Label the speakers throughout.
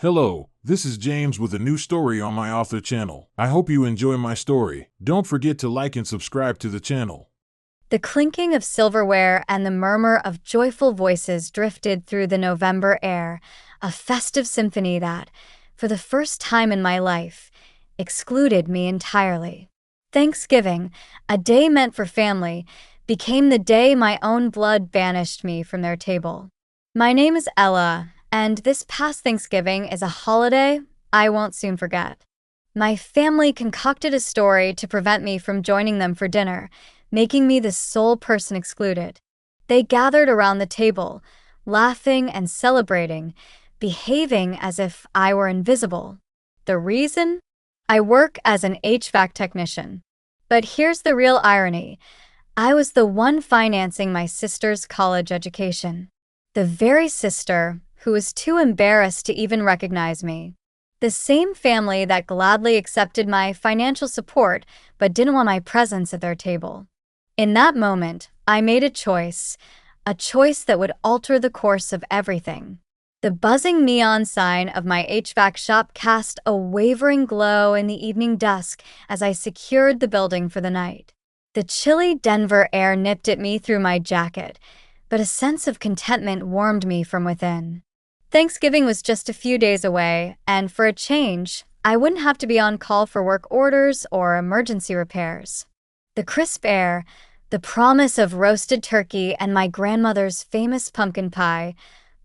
Speaker 1: Hello, this is James with a new story on my author channel. I hope you enjoy my story. Don't forget to like and subscribe to the channel.
Speaker 2: The clinking of silverware and the murmur of joyful voices drifted through the November air, a festive symphony that, for the first time in my life, excluded me entirely. Thanksgiving, a day meant for family, became the day my own blood banished me from their table. My name is Ella, and this past Thanksgiving is a holiday I won't soon forget. My family concocted a story to prevent me from joining them for dinner, making me the sole person excluded. They gathered around the table, laughing and celebrating, behaving as if I were invisible. The reason? I work as an HVAC technician. But here's the real irony. I was the one financing my sister's college education. The very sister who was too embarrassed to even recognize me. The same family that gladly accepted my financial support but didn't want my presence at their table. In that moment, I made a choice that would alter the course of everything. The buzzing neon sign of my HVAC shop cast a wavering glow in the evening dusk as I secured the building for the night. The chilly Denver air nipped at me through my jacket, but a sense of contentment warmed me from within. Thanksgiving was just a few days away, and for a change, I wouldn't have to be on call for work orders or emergency repairs. The crisp air, the promise of roasted turkey and my grandmother's famous pumpkin pie,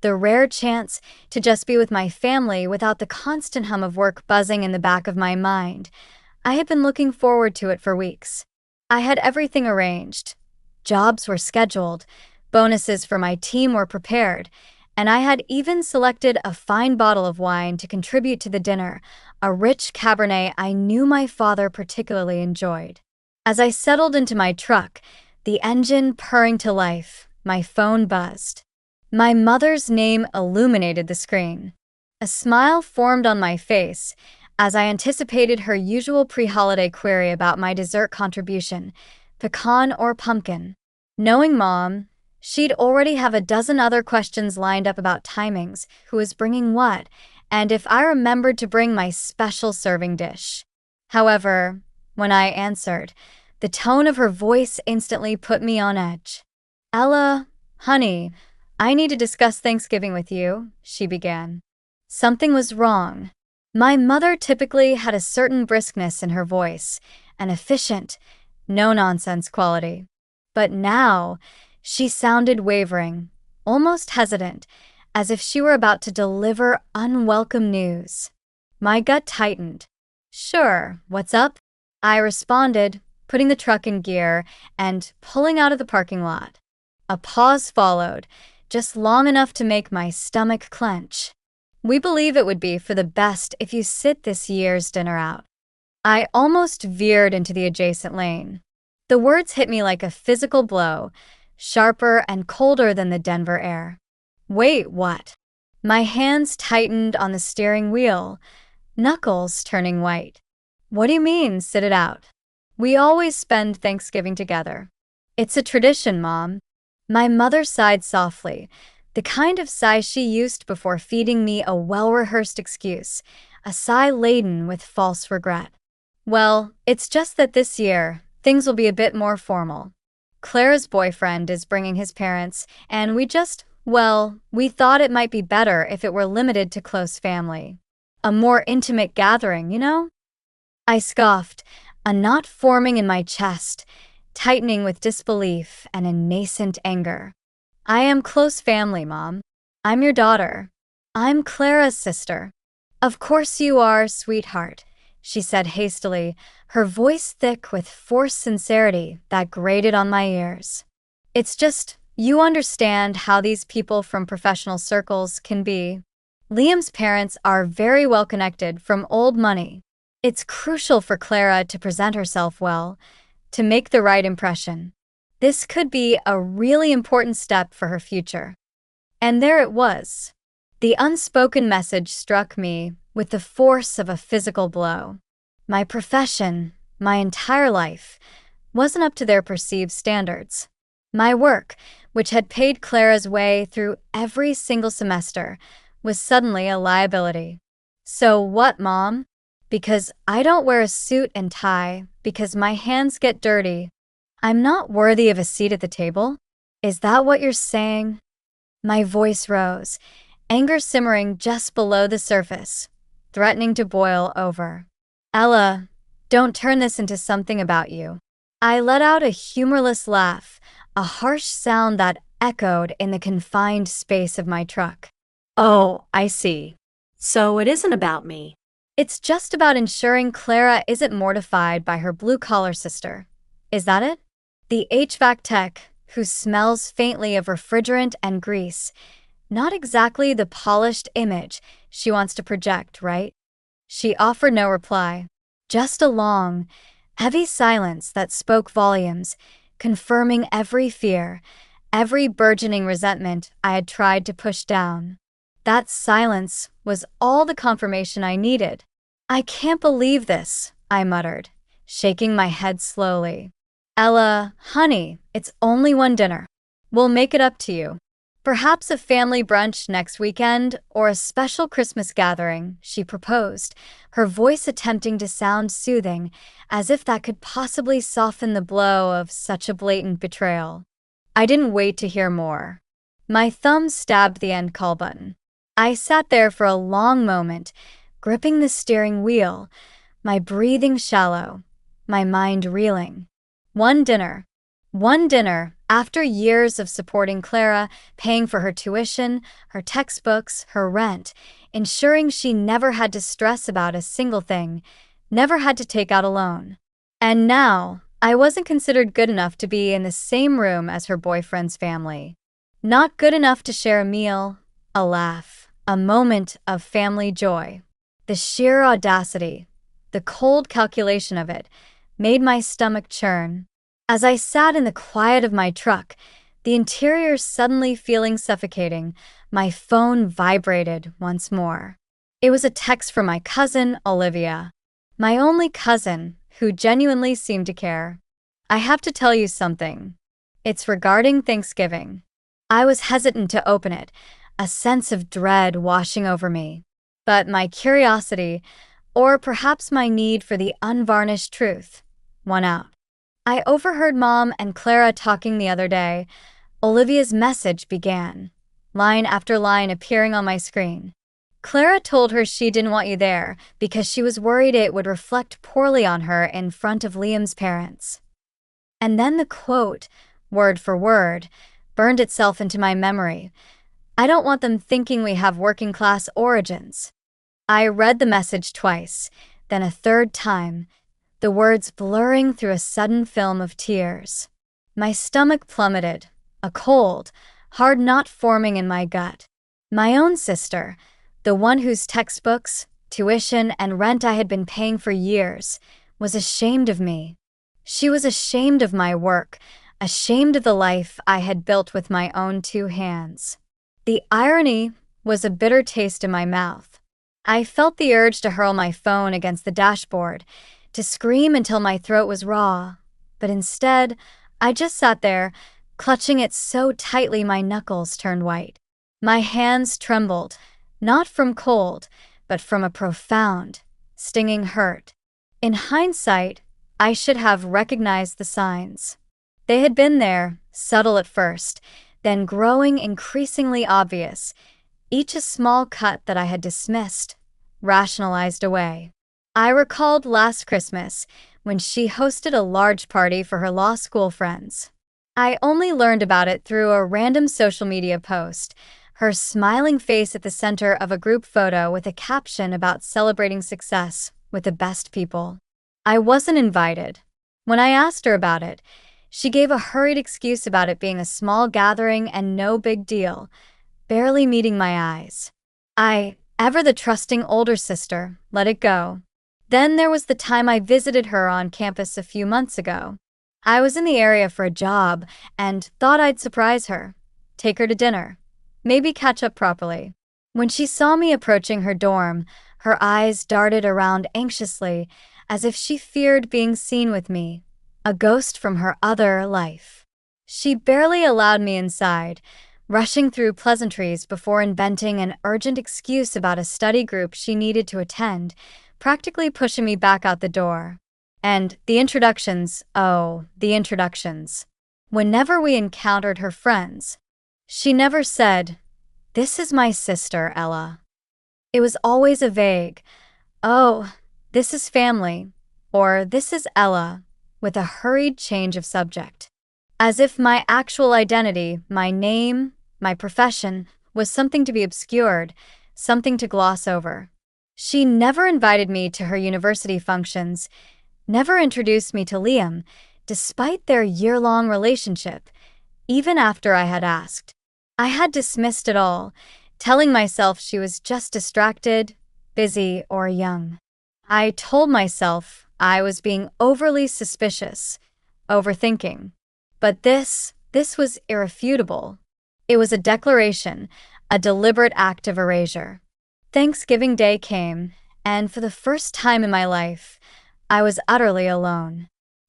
Speaker 2: the rare chance to just be with my family without the constant hum of work buzzing in the back of my mind. I had been looking forward to it for weeks. I had everything arranged. Jobs were scheduled, bonuses for my team were prepared, and I had even selected a fine bottle of wine to contribute to the dinner, a rich Cabernet I knew my father particularly enjoyed. As I settled into my truck, the engine purring to life, my phone buzzed. My mother's name illuminated the screen. A smile formed on my face as I anticipated her usual pre-holiday query about my dessert contribution, pecan or pumpkin. Knowing Mom, she'd already have a dozen other questions lined up about timings, who was bringing what, and if I remembered to bring my special serving dish. However, when I answered, the tone of her voice instantly put me on edge. "Ella, honey, I need to discuss Thanksgiving with you," she began. Something was wrong. My mother typically had a certain briskness in her voice, an efficient, no-nonsense quality. But now, she sounded wavering, almost hesitant, as if she were about to deliver unwelcome news. My gut tightened. "Sure, what's up?" I responded, putting the truck in gear and pulling out of the parking lot. A pause followed, just long enough to make my stomach clench. "We believe it would be for the best if you sit this year's dinner out." I almost veered into the adjacent lane. The words hit me like a physical blow, sharper and colder than the Denver air. "Wait, what?" My hands tightened on the steering wheel, knuckles turning white. "What do you mean, sit it out? We always spend Thanksgiving together. It's a tradition, Mom." My mother sighed softly, the kind of sigh she used before feeding me a well-rehearsed excuse, a sigh laden with false regret. "Well, it's just that this year, things will be a bit more formal. Clara's boyfriend is bringing his parents, and we thought it might be better if it were limited to close family. A more intimate gathering, you know?" I scoffed, a knot forming in my chest, tightening with disbelief and a nascent anger. "I am close family, Mom. I'm your daughter. I'm Clara's sister." "Of course you are, sweetheart," she said hastily, her voice thick with forced sincerity that grated on my ears. "It's just, you understand how these people from professional circles can be. Liam's parents are very well connected from old money. It's crucial for Clara to present herself well, to make the right impression. This could be a really important step for her future." And there it was. The unspoken message struck me with the force of a physical blow. My profession, my entire life, wasn't up to their perceived standards. My work, which had paid Clara's way through every single semester, was suddenly a liability. So what, Mom? Because I don't wear a suit and tie, because my hands get dirty. I'm not worthy of a seat at the table? Is that what you're saying? My voice rose, anger simmering just below the surface, threatening to boil over. Ella, don't turn this into something about you. I let out a humorless laugh, a harsh sound that echoed in the confined space of my truck.
Speaker 3: Oh, I see. So it isn't about me.
Speaker 2: It's just about ensuring Clara isn't mortified by her blue-collar sister. Is that it? The HVAC tech, who smells faintly of refrigerant and grease. Not exactly the polished image she wants to project, right? She offered no reply. Just a long, heavy silence that spoke volumes, confirming every fear, every burgeoning resentment I had tried to push down. That silence was all the confirmation I needed. I can't believe this, I muttered, shaking my head slowly. Ella, honey, it's only one dinner. We'll make it up to you. Perhaps a family brunch next weekend or a special Christmas gathering, she proposed, her voice attempting to sound soothing, as if that could possibly soften the blow of such a blatant betrayal. I didn't wait to hear more. My thumb stabbed the end call button. I sat there for a long moment, gripping the steering wheel, my breathing shallow, my mind reeling. One dinner, after years of supporting Clara, paying for her tuition, her textbooks, her rent, ensuring she never had to stress about a single thing, never had to take out a loan. And now, I wasn't considered good enough to be in the same room as her boyfriend's family. Not good enough to share a meal, a laugh, a moment of family joy. The sheer audacity, the cold calculation of it, made my stomach churn. As I sat in the quiet of my truck, the interior suddenly feeling suffocating, my phone vibrated once more. It was a text from my cousin, Olivia. My only cousin, who genuinely seemed to care. I have to tell you something. It's regarding Thanksgiving. I was hesitant to open it, a sense of dread washing over me. But my curiosity, or perhaps my need for the unvarnished truth, won out. I overheard Mom and Clara talking the other day. Olivia's message began, line after line appearing on my screen. Clara told her she didn't want you there because she was worried it would reflect poorly on her in front of Liam's parents. And then the quote, word for word, burned itself into my memory. I don't want them thinking we have working-class origins. I read the message twice, then a third time, the words blurring through a sudden film of tears. My stomach plummeted, a cold, hard knot forming in my gut. My own sister, the one whose textbooks, tuition, and rent I had been paying for years, was ashamed of me. She was ashamed of my work, ashamed of the life I had built with my own two hands. The irony was a bitter taste in my mouth. I felt the urge to hurl my phone against the dashboard, to scream until my throat was raw, but instead, I just sat there, clutching it so tightly my knuckles turned white. My hands trembled, not from cold, but from a profound, stinging hurt. In hindsight, I should have recognized the signs. They had been there, subtle at first, then growing increasingly obvious, each a small cut that I had dismissed, rationalized away. I recalled last Christmas when she hosted a large party for her law school friends. I only learned about it through a random social media post, her smiling face at the center of a group photo with a caption about celebrating success with the best people. I wasn't invited. When I asked her about it, she gave a hurried excuse about it being a small gathering and no big deal, barely meeting my eyes. I, ever the trusting older sister, let it go. Then there was the time I visited her on campus a few months ago. I was in the area for a job and thought I'd surprise her, take her to dinner, maybe catch up properly. When she saw me approaching her dorm, her eyes darted around anxiously, as if she feared being seen with me, a ghost from her other life. She barely allowed me inside, rushing through pleasantries before inventing an urgent excuse about a study group she needed to attend, practically pushing me back out the door. And the introductions, oh, the introductions. Whenever we encountered her friends, she never said, "This is my sister, Ella." It was always a vague, "Oh, this is family," or "This is Ella," with a hurried change of subject. As if my actual identity, my name, my profession, was something to be obscured, something to gloss over. She never invited me to her university functions, never introduced me to Liam, despite their year-long relationship, even after I had asked. I had dismissed it all, telling myself she was just distracted, busy, or young. I told myself I was being overly suspicious, overthinking. But this was irrefutable. It was a declaration, a deliberate act of erasure. Thanksgiving Day came, and for the first time in my life, I was utterly alone.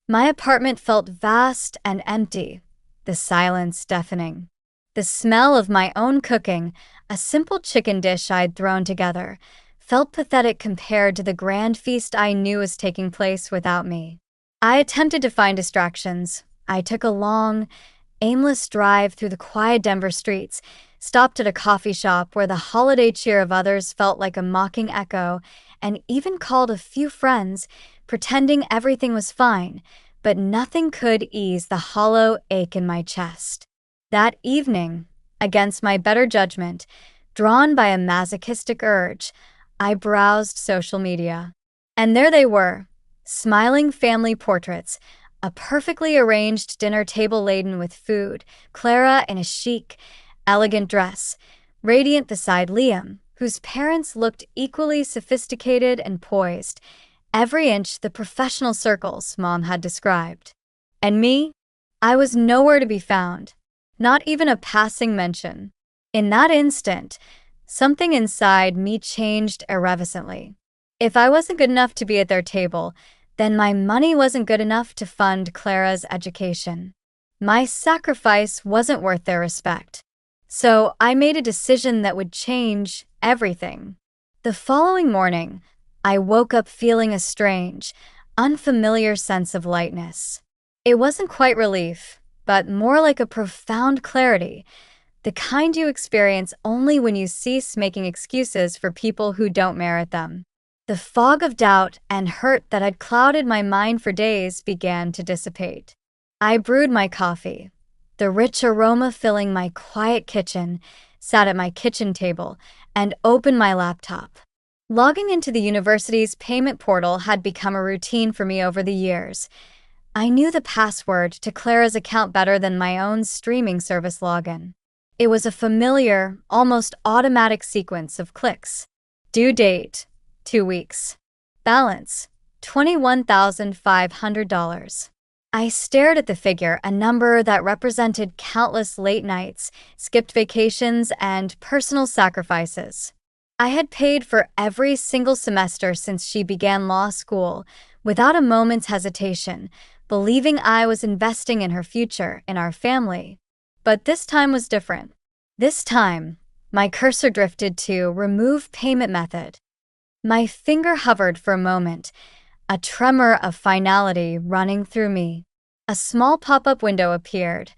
Speaker 2: My apartment felt vast and empty, the silence deafening. The smell of my own cooking, a simple chicken dish I'd thrown together, felt pathetic compared to the grand feast I knew was taking place without me. I attempted to find distractions. I took a long, aimless drive through the quiet Denver streets, stopped at a coffee shop where the holiday cheer of others felt like a mocking echo, and even called a few friends, pretending everything was fine, but nothing could ease the hollow ache in my chest. That evening, against my better judgment, drawn by a masochistic urge, I browsed social media. And there they were, smiling family portraits, a perfectly arranged dinner table laden with food, Clara in a chic, elegant dress, radiant beside Liam, whose parents looked equally sophisticated and poised, every inch the professional circles Mom had described. And me? I was nowhere to be found, not even a passing mention. In that instant, something inside me changed irrevocably. If I wasn't good enough to be at their table, then my money wasn't good enough to fund Clara's education. My sacrifice wasn't worth their respect. So I made a decision that would change everything. The following morning, I woke up feeling a strange, unfamiliar sense of lightness. It wasn't quite relief, but more like a profound clarity, the kind you experience only when you cease making excuses for people who don't merit them. The fog of doubt and hurt that had clouded my mind for days began to dissipate. I brewed my coffee, the rich aroma filling my quiet kitchen, sat at my kitchen table, and opened my laptop. Logging into the university's payment portal had become a routine for me over the years. I knew the password to Clara's account better than my own streaming service login. It was a familiar, almost automatic sequence of clicks. Due date: 2 weeks. Balance: $21,500. I stared at the figure, a number that represented countless late nights, skipped vacations, and personal sacrifices. I had paid for every single semester since she began law school, without a moment's hesitation, believing I was investing in her future, in our family. But this time was different. This time, my cursor drifted to Remove Payment Method. My finger hovered for a moment, a tremor of finality running through me. A small pop-up window appeared.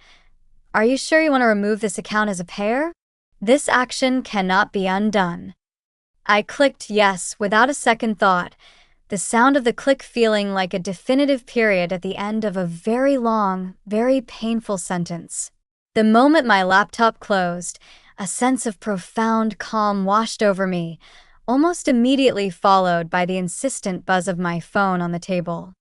Speaker 2: Are you sure you want to remove this account as a payer? This action cannot be undone. I clicked yes without a second thought, the sound of the click feeling like a definitive period at the end of a very long, very painful sentence. The moment my laptop closed, a sense of profound calm washed over me, almost immediately followed by the insistent buzz of my phone on the table.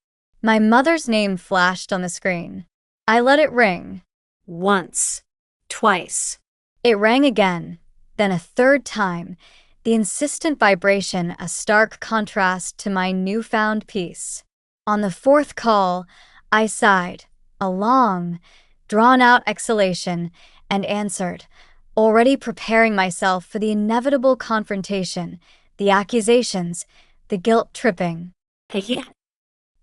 Speaker 2: My mother's name flashed on the screen. I let it ring.
Speaker 3: Once. Twice.
Speaker 2: It rang again, then a third time, the insistent vibration a stark contrast to my newfound peace. On the fourth call, I sighed, a long, drawn-out exhalation, and answered, already preparing myself for the inevitable confrontation, the accusations, the guilt-tripping.
Speaker 3: Hey.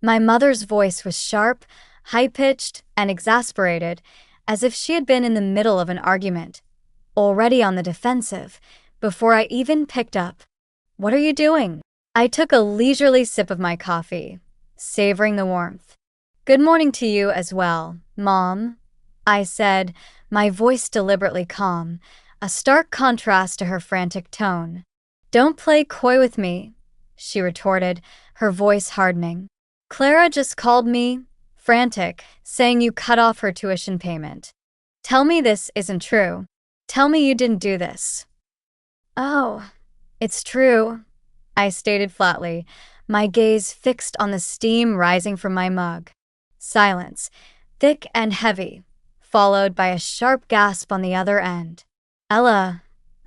Speaker 2: My mother's voice was sharp, high-pitched, and exasperated, as if she had been in the middle of an argument, already on the defensive, before I even picked up. "What are you doing?" I took a leisurely sip of my coffee, savoring the warmth. "Good morning to you as well, Mom," I said, my voice deliberately calm, a stark contrast to her frantic tone. "Don't play coy with me," she retorted, her voice hardening. "Clara just called me, frantic, saying you cut off her tuition payment. Tell me this isn't true. Tell me you didn't do this." "Oh, it's true," I stated flatly, my gaze fixed on the steam rising from my mug. Silence, thick and heavy, followed by a sharp gasp on the other end. "Ella,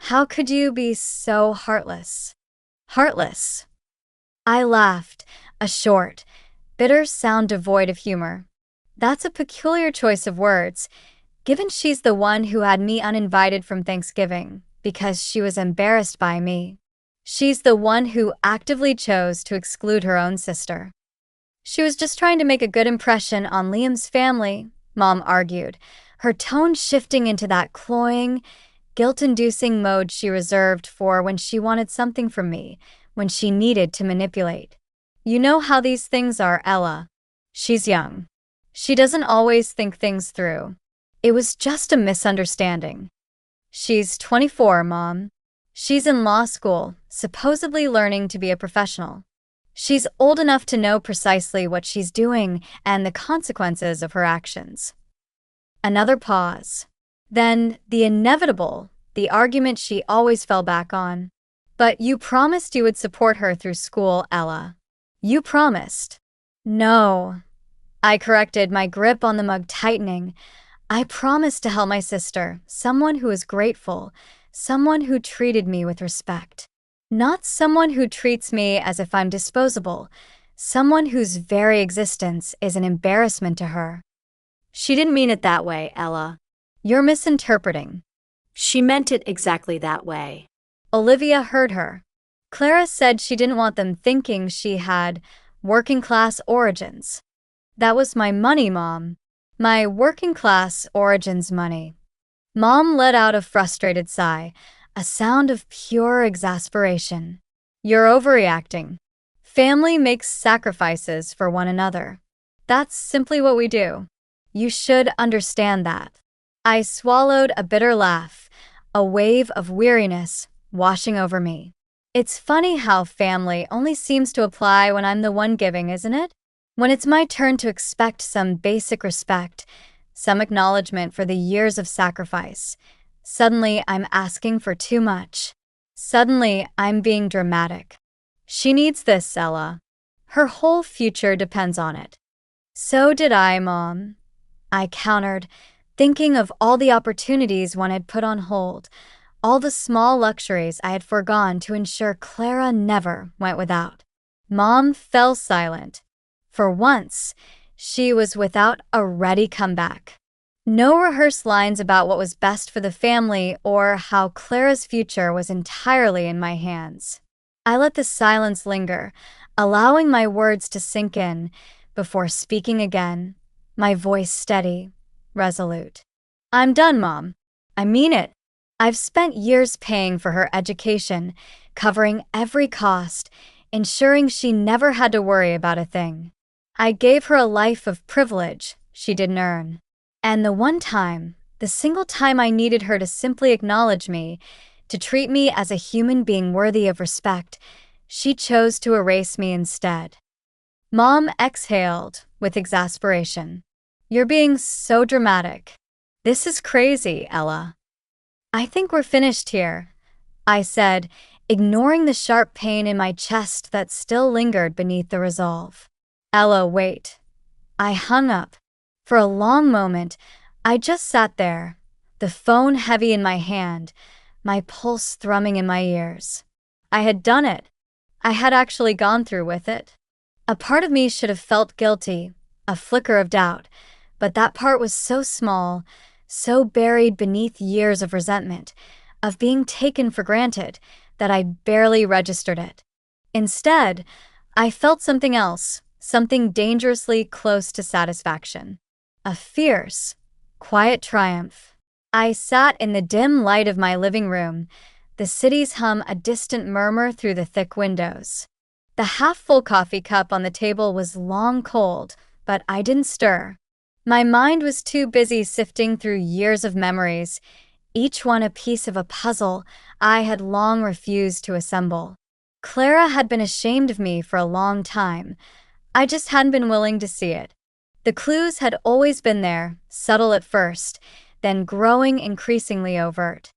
Speaker 2: how could you be so heartless?" "Heartless?" I laughed, a short, bitter sound devoid of humor. That's a peculiar choice of words, given she's the one who had me uninvited from Thanksgiving because she was embarrassed by me. She's the one who actively chose to exclude her own sister. "She was just trying to make a good impression on Liam's family," Mom argued, her tone shifting into that cloying, guilt-inducing mode she reserved for when she wanted something from me, when she needed to manipulate. "You know how these things are, Ella. She's young. She doesn't always think things through. It was just a misunderstanding." "She's 24, Mom. She's in law school, supposedly learning to be a professional. She's old enough to know precisely what she's doing and the consequences of her actions." Another pause. Then the inevitable, the argument she always fell back on. "But you promised you would support her through school, Ella. You promised." "No," I corrected, my grip on the mug tightening. "I promised to help my sister, someone who is grateful, someone who treated me with respect. Not someone who treats me as if I'm disposable, someone whose very existence is an embarrassment to her."
Speaker 3: She didn't mean it that way, Ella.
Speaker 2: "You're misinterpreting."
Speaker 3: She meant it exactly that way.
Speaker 2: Olivia heard her. "Clara said she didn't want them thinking she had working-class origins." "That was my money, Mom. My working-class origins money." Mom let out a frustrated sigh, a sound of pure exasperation. "You're overreacting. Family makes sacrifices for one another. That's simply what we do. You should understand that." I swallowed a bitter laugh, a wave of weariness washing over me. It's funny how family only seems to apply when I'm the one giving, isn't it? When it's my turn to expect some basic respect, some acknowledgement for the years of sacrifice, suddenly I'm asking for too much. Suddenly I'm being dramatic. "She needs this, Ella. Her whole future depends on it." "So did I, Mom," I countered, thinking of all the opportunities one had put on hold, all the small luxuries I had foregone to ensure Clara never went without. Mom fell silent. For once, she was without a ready comeback. No rehearsed lines about what was best for the family or how Clara's future was entirely in my hands. I let the silence linger, allowing my words to sink in before speaking again, my voice steady, resolute. "I'm done, Mom. I mean it. I've spent years paying for her education, covering every cost, ensuring she never had to worry about a thing. I gave her a life of privilege she didn't earn. And the one time, the single time I needed her to simply acknowledge me, to treat me as a human being worthy of respect, she chose to erase me instead." Mom exhaled with exasperation. "You're being so dramatic. This is crazy, Ella." "I think we're finished here," I said, ignoring the sharp pain in my chest that still lingered beneath the resolve. "Ella, wait." I hung up. For a long moment, I just sat there, the phone heavy in my hand, my pulse thrumming in my ears. I had done it. I had actually gone through with it. A part of me should have felt guilty, a flicker of doubt, but that part was so small, so buried beneath years of resentment, of being taken for granted, that I barely registered it. Instead, I felt something else, something dangerously close to satisfaction. A fierce, quiet triumph. I sat in the dim light of my living room, the city's hum a distant murmur through the thick windows. The half-full coffee cup on the table was long cold, but I didn't stir. My mind was too busy sifting through years of memories, each one a piece of a puzzle I had long refused to assemble. Clara had been ashamed of me for a long time. I just hadn't been willing to see it. The clues had always been there, subtle at first, then growing increasingly overt.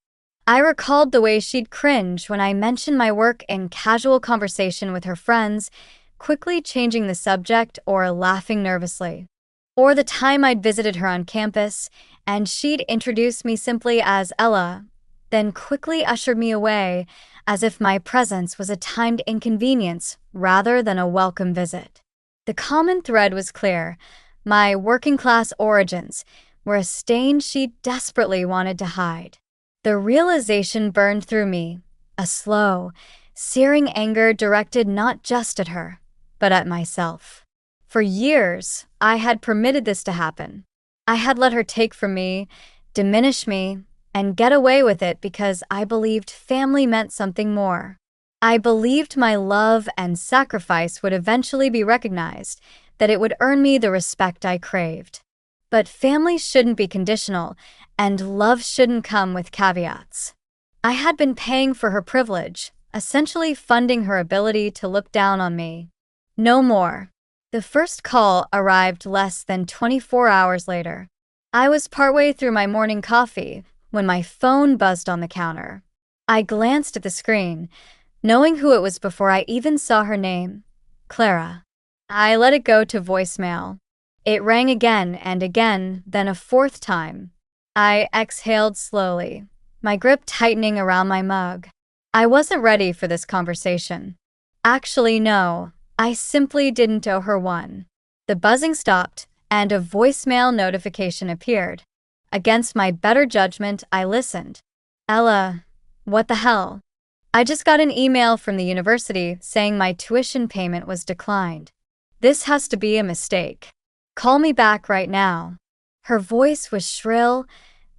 Speaker 2: I recalled the way she'd cringe when I mentioned my work in casual conversation with her friends, quickly changing the subject or laughing nervously. Or the time I'd visited her on campus, and she'd introduced me simply as Ella, then quickly ushered me away, as if my presence was a timed inconvenience rather than a welcome visit. The common thread was clear. My working-class origins were a stain she desperately wanted to hide. The realization burned through me, a slow, searing anger directed not just at her, but at myself. For years, I had permitted this to happen. I had let her take from me, diminish me, and get away with it because I believed family meant something more. I believed my love and sacrifice would eventually be recognized, that it would earn me the respect I craved. But family shouldn't be conditional, and love shouldn't come with caveats. I had been paying for her privilege, essentially funding her ability to look down on me. No more. The first call arrived less than 24 hours later. I was partway through my morning coffee when my phone buzzed on the counter. I glanced at the screen, knowing who it was before I even saw her name, Clara. I let it go to voicemail. It rang again and again, then a fourth time. I exhaled slowly, my grip tightening around my mug. I wasn't ready for this conversation. Actually, no, I simply didn't owe her one. The buzzing stopped, and a voicemail notification appeared. Against my better judgment, I listened. Ella, what the hell? I just got an email from the university saying my tuition payment was declined. This has to be a mistake. Call me back right now. Her voice was shrill,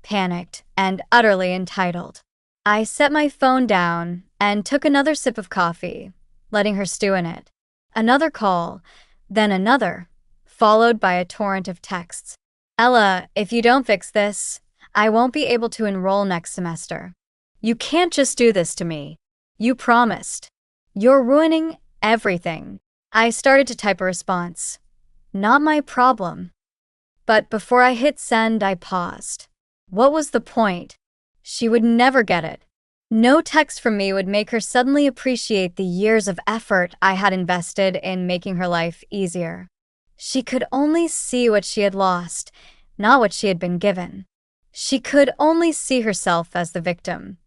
Speaker 2: panicked, and utterly entitled. I set my phone down and took another sip of coffee, letting her stew in it. Another call, then another, followed by a torrent of texts. Ella, if you don't fix this, I won't be able to enroll next semester. You can't just do this to me. You promised. You're ruining everything. I started to type a response. Not my problem. But before I hit send, I paused. What was the point? She would never get it. No text from me would make her suddenly appreciate the years of effort I had invested in making her life easier. She could only see what she had lost, not what she had been given. She could only see herself as the victim.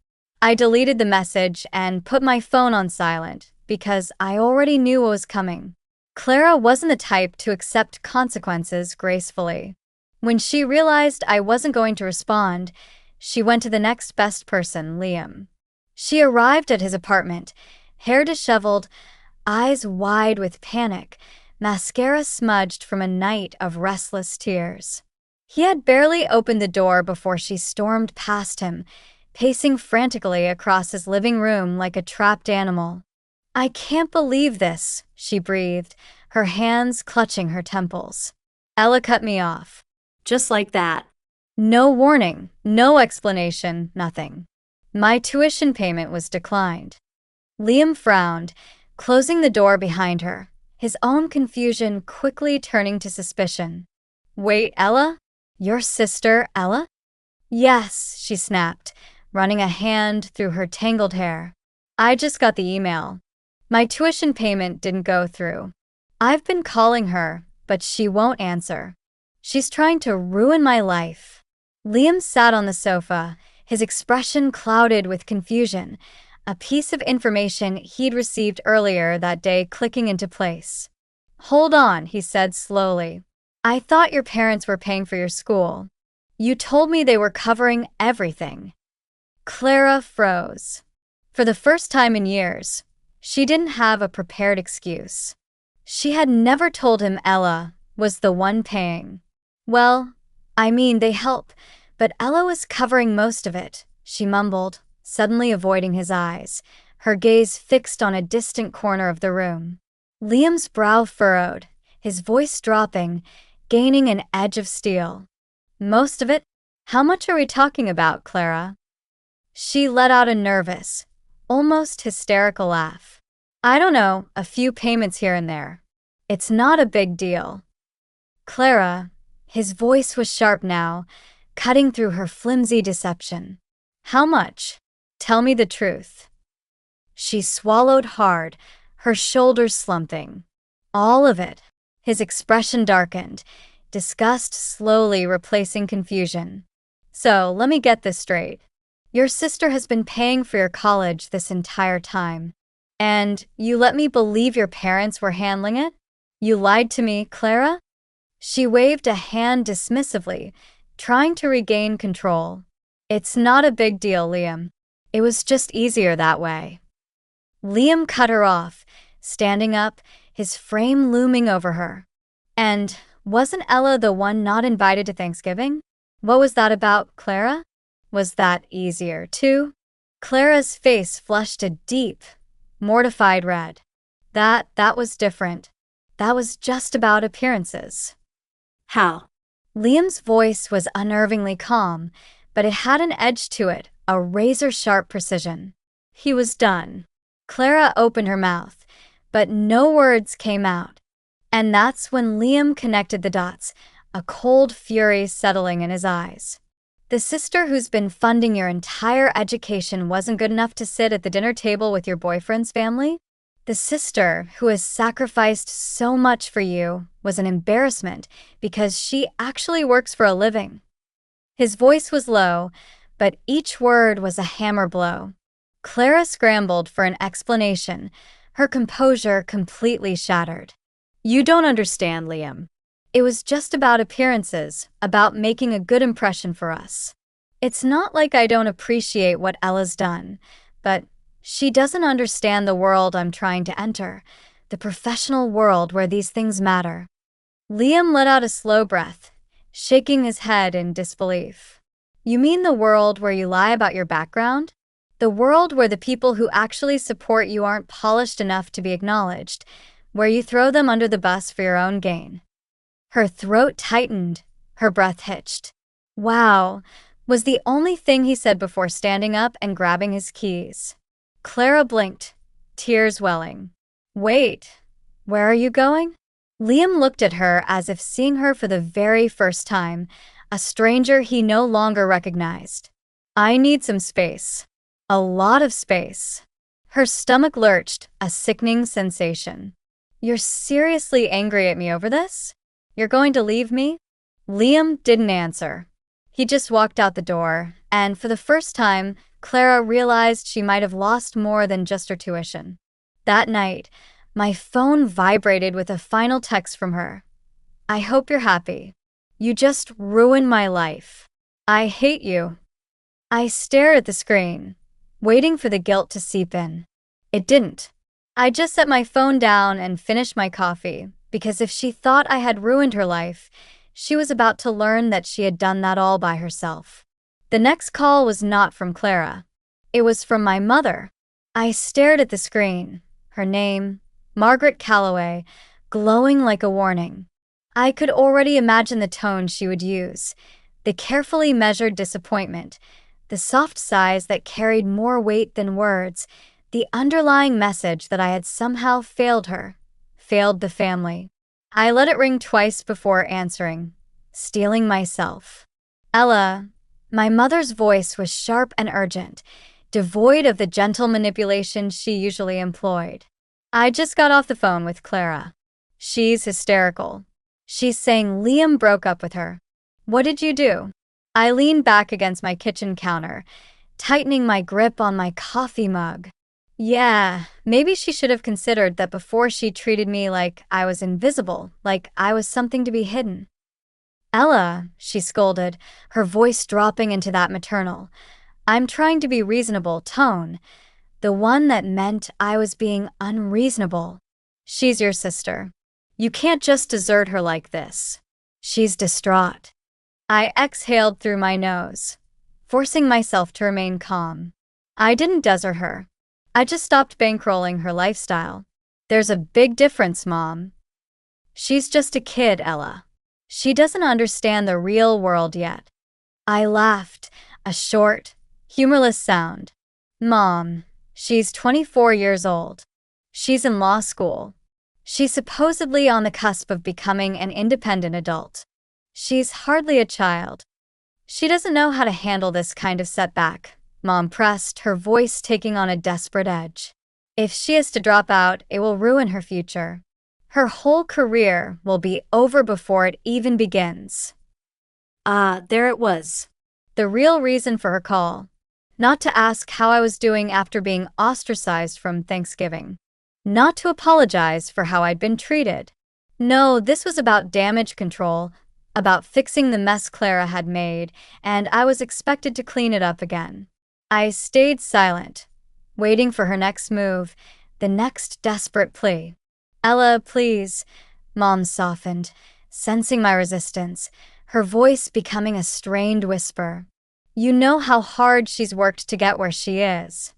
Speaker 2: I deleted the message and put my phone on silent because I already knew what was coming. Clara wasn't the type to accept consequences gracefully. When she realized I wasn't going to respond, she went to the next best person, Liam. She arrived at his apartment, hair disheveled, eyes wide with panic, mascara smudged from a night of restless tears. He had barely opened the door before she stormed past him, pacing frantically across his living room like a trapped animal. I can't believe this, she breathed, her hands clutching her temples. Ella cut me off.
Speaker 3: Just like that.
Speaker 2: No warning, no explanation, nothing. My tuition payment was declined. Liam frowned, closing the door behind her, his own confusion quickly turning to suspicion. Wait, Ella? Your sister, Ella? Yes, she snapped, running a hand through her tangled hair. I just got the email. My tuition payment didn't go through. I've been calling her, but she won't answer. She's trying to ruin my life. Liam sat on the sofa, his expression clouded with confusion, a piece of information he'd received earlier that day clicking into place. Hold on, he said slowly. I thought your parents were paying for your school. You told me they were covering everything. Clara froze. For the first time in years, she didn't have a prepared excuse. She had never told him Ella was the one paying. Well, I mean, they help, but Ella was covering most of it, she mumbled, suddenly avoiding his eyes, her gaze fixed on a distant corner of the room. Liam's brow furrowed, his voice dropping, gaining an edge of steel. Most of it? How much are we talking about, Clara? She let out a nervous, almost hysterical laugh. I don't know, a few payments here and there. It's not a big deal. Clara, his voice was sharp now, cutting through her flimsy deception. How much? Tell me the truth. She swallowed hard, her shoulders slumping. All of it. His expression darkened, disgust slowly replacing confusion. So, let me get this straight. Your sister has been paying for your college this entire time. And you let me believe your parents were handling it? You lied to me, Clara? She waved a hand dismissively, trying to regain control. It's not a big deal, Liam. It was just easier that way. Liam cut her off, standing up, his frame looming over her. And wasn't Ella the one not invited to Thanksgiving? What was that about, Clara? Was that easier, too? Clara's face flushed a deep, mortified red. That was different. That was just about appearances.
Speaker 3: How?
Speaker 2: Liam's voice was unnervingly calm, but it had an edge to it, a razor-sharp precision. He was done. Clara opened her mouth, but no words came out. And that's when Liam connected the dots, a cold fury settling in his eyes. The sister who's been funding your entire education wasn't good enough to sit at the dinner table with your boyfriend's family? The sister who has sacrificed so much for you was an embarrassment because she actually works for a living. His voice was low, but each word was a hammer blow. Clara scrambled for an explanation, her composure completely shattered. You don't understand, Liam. It was just about appearances, about making a good impression for us. It's not like I don't appreciate what Ella's done, but she doesn't understand the world I'm trying to enter, the professional world where these things matter. Liam let out a slow breath, shaking his head in disbelief. You mean the world where you lie about your background? The world where the people who actually support you aren't polished enough to be acknowledged, where you throw them under the bus for your own gain. Her throat tightened, her breath hitched. Wow, was the only thing he said before standing up and grabbing his keys. Clara blinked, tears welling. Wait, where are you going? Liam looked at her as if seeing her for the very first time, a stranger he no longer recognized. I need some space. A lot of space. Her stomach lurched, a sickening sensation. You're seriously angry at me over this? You're going to leave me? Liam didn't answer. He just walked out the door, and for the first time, Clara realized she might have lost more than just her tuition. That night, my phone vibrated with a final text from her. I hope you're happy. You just ruined my life. I hate you. I stared at the screen, waiting for the guilt to seep in. It didn't. I just set my phone down and finished my coffee, because if she thought I had ruined her life, she was about to learn that she had done that all by herself. The next call was not from Clara. It was from my mother. I stared at the screen, her name, Margaret Calloway, glowing like a warning. I could already imagine the tone she would use, the carefully measured disappointment, the soft sighs that carried more weight than words, the underlying message that I had somehow failed her, failed the family. I let it ring twice before answering, steeling myself. Ella, my mother's voice was sharp and urgent, devoid of the gentle manipulation she usually employed. I just got off the phone with Clara. She's hysterical. She's saying Liam broke up with her. What did you do? I leaned back against my kitchen counter, tightening my grip on my coffee mug. Yeah, maybe she should have considered that before she treated me like I was invisible, like I was something to be hidden. Ella, she scolded, her voice dropping into that maternal, I'm trying to be reasonable tone, the one that meant I was being unreasonable. She's your sister. You can't just desert her like this. She's distraught. I exhaled through my nose, forcing myself to remain calm. I didn't desert her. I just stopped bankrolling her lifestyle. There's a big difference, Mom. She's just a kid, Ella. She doesn't understand the real world yet. I laughed, a short, humorless sound. Mom, she's 24 years old. She's in law school. She's supposedly on the cusp of becoming an independent adult. She's hardly a child. She doesn't know how to handle this kind of setback, Mom pressed, her voice taking on a desperate edge. If she is to drop out, it will ruin her future. Her whole career will be over before it even begins.
Speaker 3: There it was.
Speaker 2: The real reason for her call. Not to ask how I was doing after being ostracized from Thanksgiving. Not to apologize for how I'd been treated. No, this was about damage control, about fixing the mess Clara had made, and I was expected to clean it up again. I stayed silent, waiting for her next move, the next desperate plea. Ella, please, Mom softened, sensing my resistance, her voice becoming a strained whisper. You know how hard she's worked to get where she is.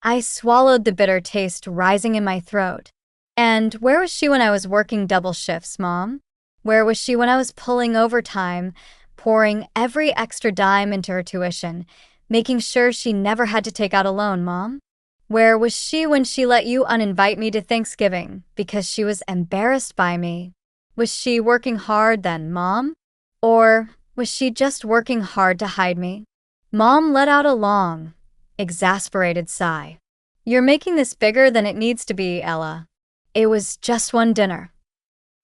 Speaker 2: I swallowed the bitter taste rising in my throat. And where was she when I was working double shifts, Mom? Where was she when I was pulling overtime, pouring every extra dime into her tuition, making sure she never had to take out a loan, Mom? Where was she when she let you uninvite me to Thanksgiving because she was embarrassed by me? Was she working hard then, Mom? Or was she just working hard to hide me? Mom let out a long, exasperated sigh. You're making this bigger than it needs to be, Ella. It was just one dinner.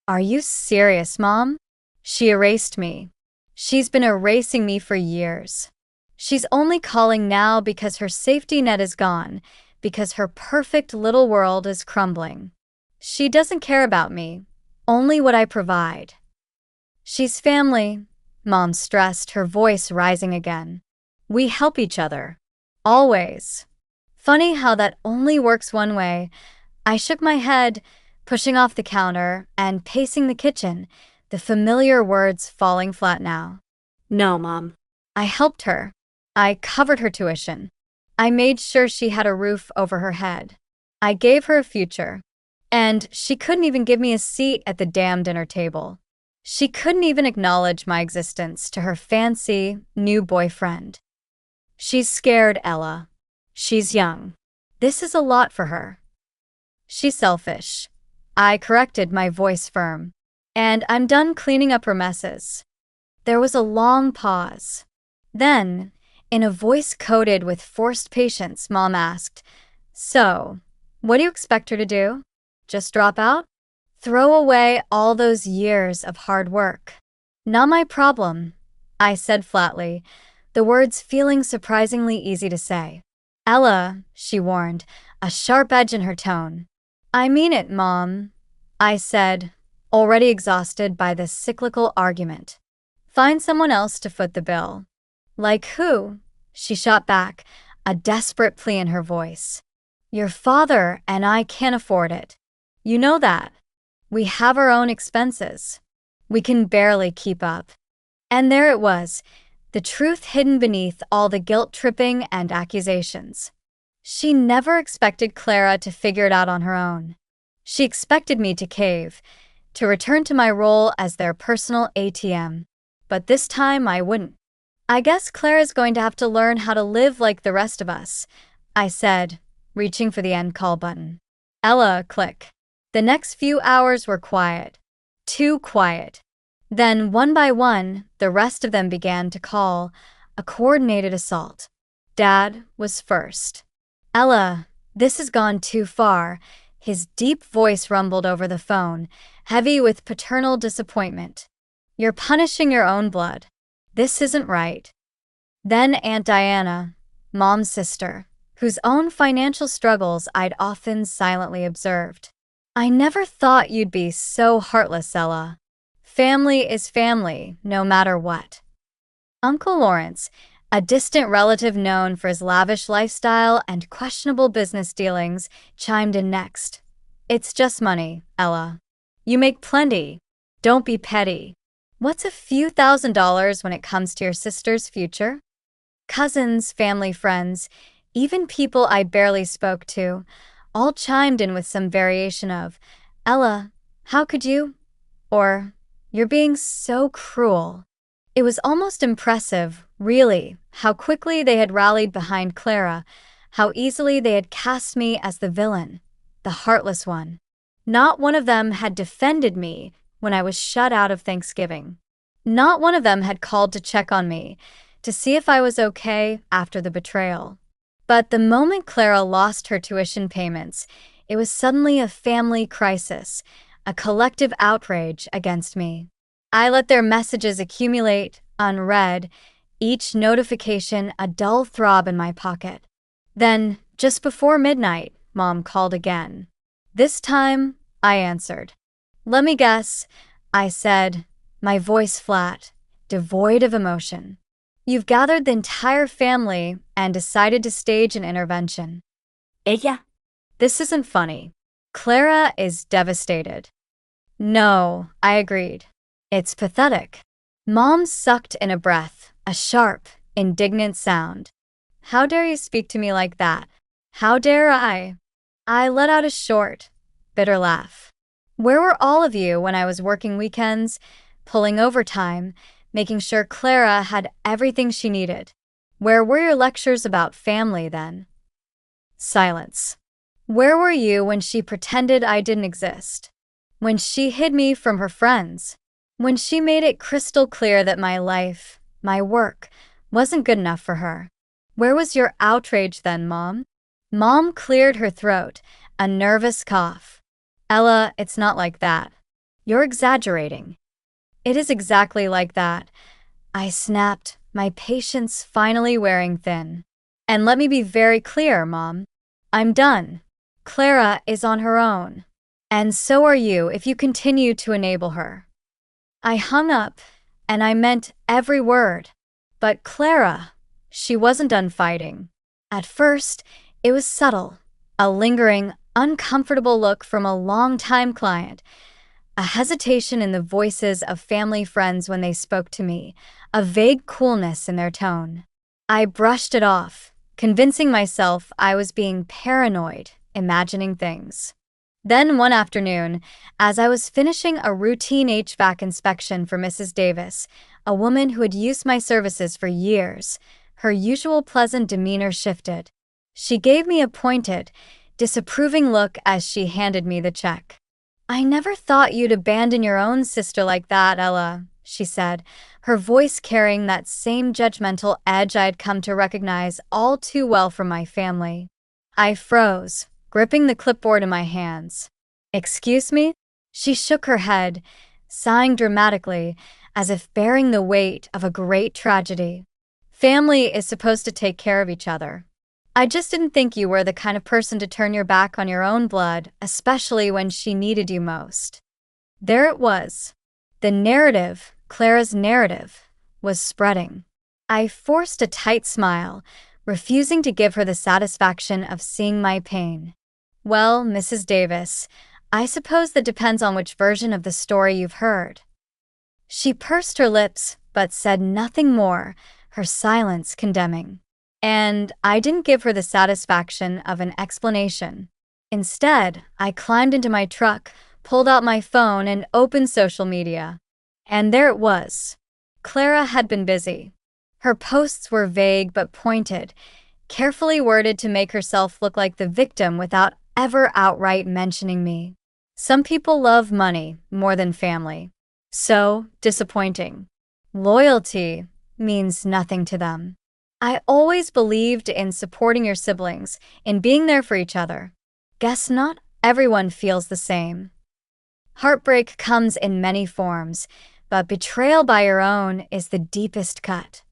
Speaker 2: Are you serious, Mom? She erased me. She's been erasing me for years. She's only calling now because her safety net is gone, because her perfect little world is crumbling. She doesn't care about me, only what I provide. She's family, Mom stressed, her voice rising again. We help each other. Always. Funny how that only works one way. I shook my head, pushing off the counter and pacing the kitchen, the familiar words falling flat now.
Speaker 3: No, Mom.
Speaker 2: I helped her. I covered her tuition. I made sure she had a roof over her head. I gave her a future. And she couldn't even give me a seat at the damn dinner table. She couldn't even acknowledge my existence to her fancy, new boyfriend. She's scared, Ella. She's young. This is a lot for her. She's selfish. I corrected, my voice firm. And I'm done cleaning up her messes. There was a long pause. Then, in a voice coated with forced patience, Mom asked, So, what do you expect her to do? Just drop out? Throw away all those years of hard work? Not my problem, I said flatly, the words feeling surprisingly easy to say. Ella, she warned, a sharp edge in her tone. I mean it, Mom, I said, already exhausted by this cyclical argument. Find someone else to foot the bill. Like who? She shot back, a desperate plea in her voice. Your father and I can't afford it. You know that. We have our own expenses. We can barely keep up. And there it was, the truth hidden beneath all the guilt-tripping and accusations. She never expected Clara to figure it out on her own. She expected me to cave, to return to my role as their personal ATM. But this time I wouldn't. I guess Clara's going to have to learn how to live like the rest of us, I said, reaching for the end call button. Ella, click. The next few hours were quiet. Too quiet. Then, one by one, the rest of them began to call, a coordinated assault. Dad was first. Ella, this has gone too far. His deep voice rumbled over the phone, heavy with paternal disappointment. You're punishing your own blood. This isn't right. Then Aunt Diana, Mom's sister, whose own financial struggles I'd often silently observed. I never thought you'd be so heartless, Ella. Family is family, no matter what. Uncle Lawrence, a distant relative known for his lavish lifestyle and questionable business dealings, chimed in next. It's just money, Ella. You make plenty. Don't be petty. What's a few $1,000s when it comes to your sister's future? Cousins, family, friends, even people I barely spoke to, all chimed in with some variation of, Ella, how could you? Or, you're being so cruel. It was almost impressive, really, how quickly they had rallied behind Clara, how easily they had cast me as the villain, the heartless one. Not one of them had defended me when I was shut out of Thanksgiving. Not one of them had called to check on me, to see if I was okay after the betrayal. But the moment Clara lost her tuition payments, it was suddenly a family crisis, a collective outrage against me. I let their messages accumulate, unread, each notification a dull throb in my pocket. Then, just before midnight, Mom called again. This time, I answered. Let me guess, I said, my voice flat, devoid of emotion. You've gathered the entire family and decided to stage an intervention.
Speaker 3: Ella.
Speaker 2: This isn't funny. Clara is devastated. No, I agreed. It's pathetic. Mom sucked in a breath, a sharp, indignant sound. How dare you speak to me like that? How dare I? I let out a short, bitter laugh. Where were all of you when I was working weekends, pulling overtime, making sure Clara had everything she needed? Where were your lectures about family then? Silence. Where were you when she pretended I didn't exist? When she hid me from her friends? When she made it crystal clear that my life, my work, wasn't good enough for her? Where was your outrage then, Mom? Mom cleared her throat, a nervous cough. Ella, it's not like that. You're exaggerating. It is exactly like that. I snapped, my patience finally wearing thin. And let me be very clear, Mom. I'm done. Clara is on her own. And so are you if you continue to enable her. I hung up, and I meant every word. But Clara, she wasn't done fighting. At first, it was subtle, a lingering, uncomfortable look from a longtime client, a hesitation in the voices of family friends when they spoke to me, a vague coolness in their tone. I brushed it off, convincing myself I was being paranoid, imagining things. Then one afternoon, as I was finishing a routine HVAC inspection for Mrs. Davis, a woman who had used my services for years, her usual pleasant demeanor shifted. She gave me a pointed, disapproving look as she handed me the check. I never thought you'd abandon your own sister like that, Ella, she said, her voice carrying that same judgmental edge I had come to recognize all too well from my family. I froze, gripping the clipboard in my hands. Excuse me? She shook her head, sighing dramatically, as if bearing the weight of a great tragedy. Family is supposed to take care of each other. I just didn't think you were the kind of person to turn your back on your own blood, especially when she needed you most. There it was. The narrative, Clara's narrative, was spreading. I forced a tight smile, refusing to give her the satisfaction of seeing my pain. Well, Mrs. Davis, I suppose that depends on which version of the story you've heard. She pursed her lips, but said nothing more, her silence condemning. And I didn't give her the satisfaction of an explanation. Instead, I climbed into my truck, pulled out my phone, and opened social media. And there it was. Clara had been busy. Her posts were vague but pointed, carefully worded to make herself look like the victim without ever outright mentioning me. Some people love money more than family. So disappointing. Loyalty means nothing to them. I always believed in supporting your siblings, in being there for each other. Guess not everyone feels the same. Heartbreak comes in many forms, but betrayal by your own is the deepest cut.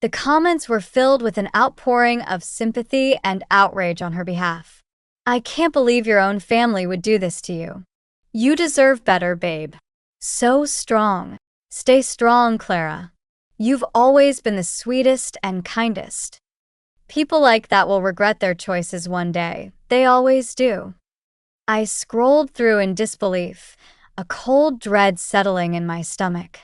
Speaker 2: The comments were filled with an outpouring of sympathy and outrage on her behalf. I can't believe your own family would do this to you. You deserve better, babe. So strong. Stay strong, Clara. You've always been the sweetest and kindest. People like that will regret their choices one day. They always do. I scrolled through in disbelief, a cold dread settling in my stomach.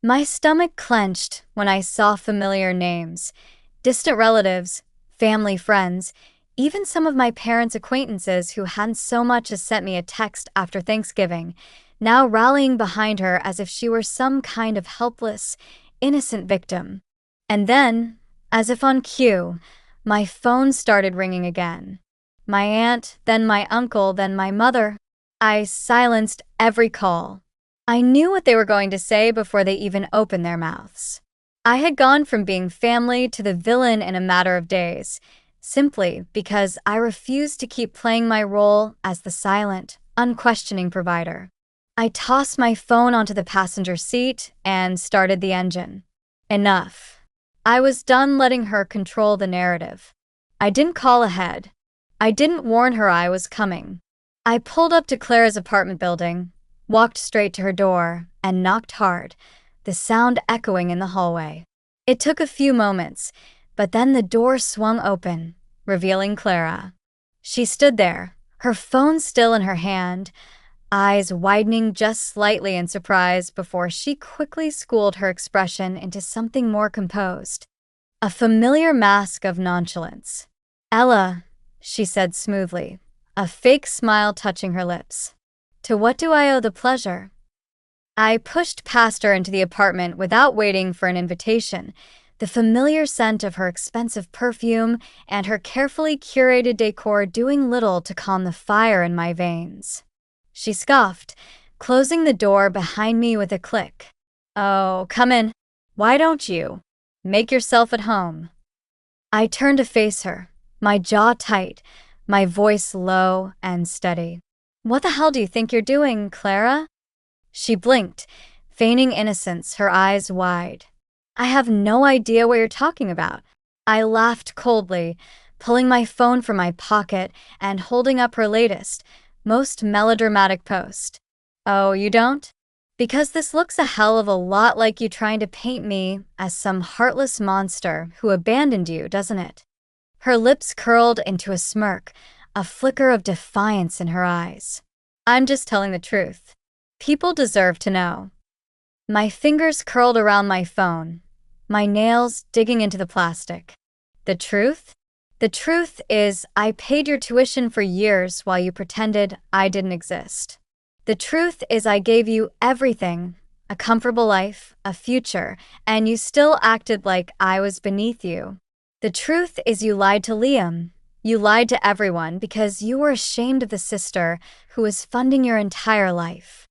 Speaker 2: My stomach clenched when I saw familiar names, distant relatives, family friends, even some of my parents' acquaintances who hadn't so much as sent me a text after Thanksgiving, now rallying behind her as if she were some kind of helpless, innocent victim. And then, as if on cue, my phone started ringing again. My aunt, then my uncle, then my mother. I silenced every call. I knew what they were going to say before they even opened their mouths. I had gone from being family to the villain in a matter of days, simply because I refused to keep playing my role as the silent, unquestioning provider. I tossed my phone onto the passenger seat and started the engine. Enough. I was done letting her control the narrative. I didn't call ahead. I didn't warn her I was coming. I pulled up to Clara's apartment building, walked straight to her door, and knocked hard, the sound echoing in the hallway. It took a few moments, but then the door swung open, revealing Clara. She stood there, her phone still in her hand, eyes widening just slightly in surprise before she quickly schooled her expression into something more composed. A familiar mask of nonchalance. "Ella," she said smoothly, a fake smile touching her lips. "To what do I owe the pleasure?" I pushed past her into the apartment without waiting for an invitation, the familiar scent of her expensive perfume and her carefully curated decor doing little to calm the fire in my veins. She scoffed, closing the door behind me with a click. "Oh, come in. Why don't you? Make yourself at home." I turned to face her, my jaw tight, my voice low and steady. "What the hell do you think you're doing, Clara?" She blinked, feigning innocence, her eyes wide. "I have no idea what you're talking about." I laughed coldly, pulling my phone from my pocket and holding up her latest, most melodramatic post. "Oh, you don't? Because this looks a hell of a lot like you trying to paint me as some heartless monster who abandoned you, doesn't it?" Her lips curled into a smirk, a flicker of defiance in her eyes. "I'm just telling the truth. People deserve to know." My fingers curled around my phone, my nails digging into the plastic. "The truth? The truth is I paid your tuition for years while you pretended I didn't exist. The truth is I gave you everything, a comfortable life, a future, and you still acted like I was beneath you. The truth is you lied to Liam. You lied to everyone because you were ashamed of the sister who was funding your entire life."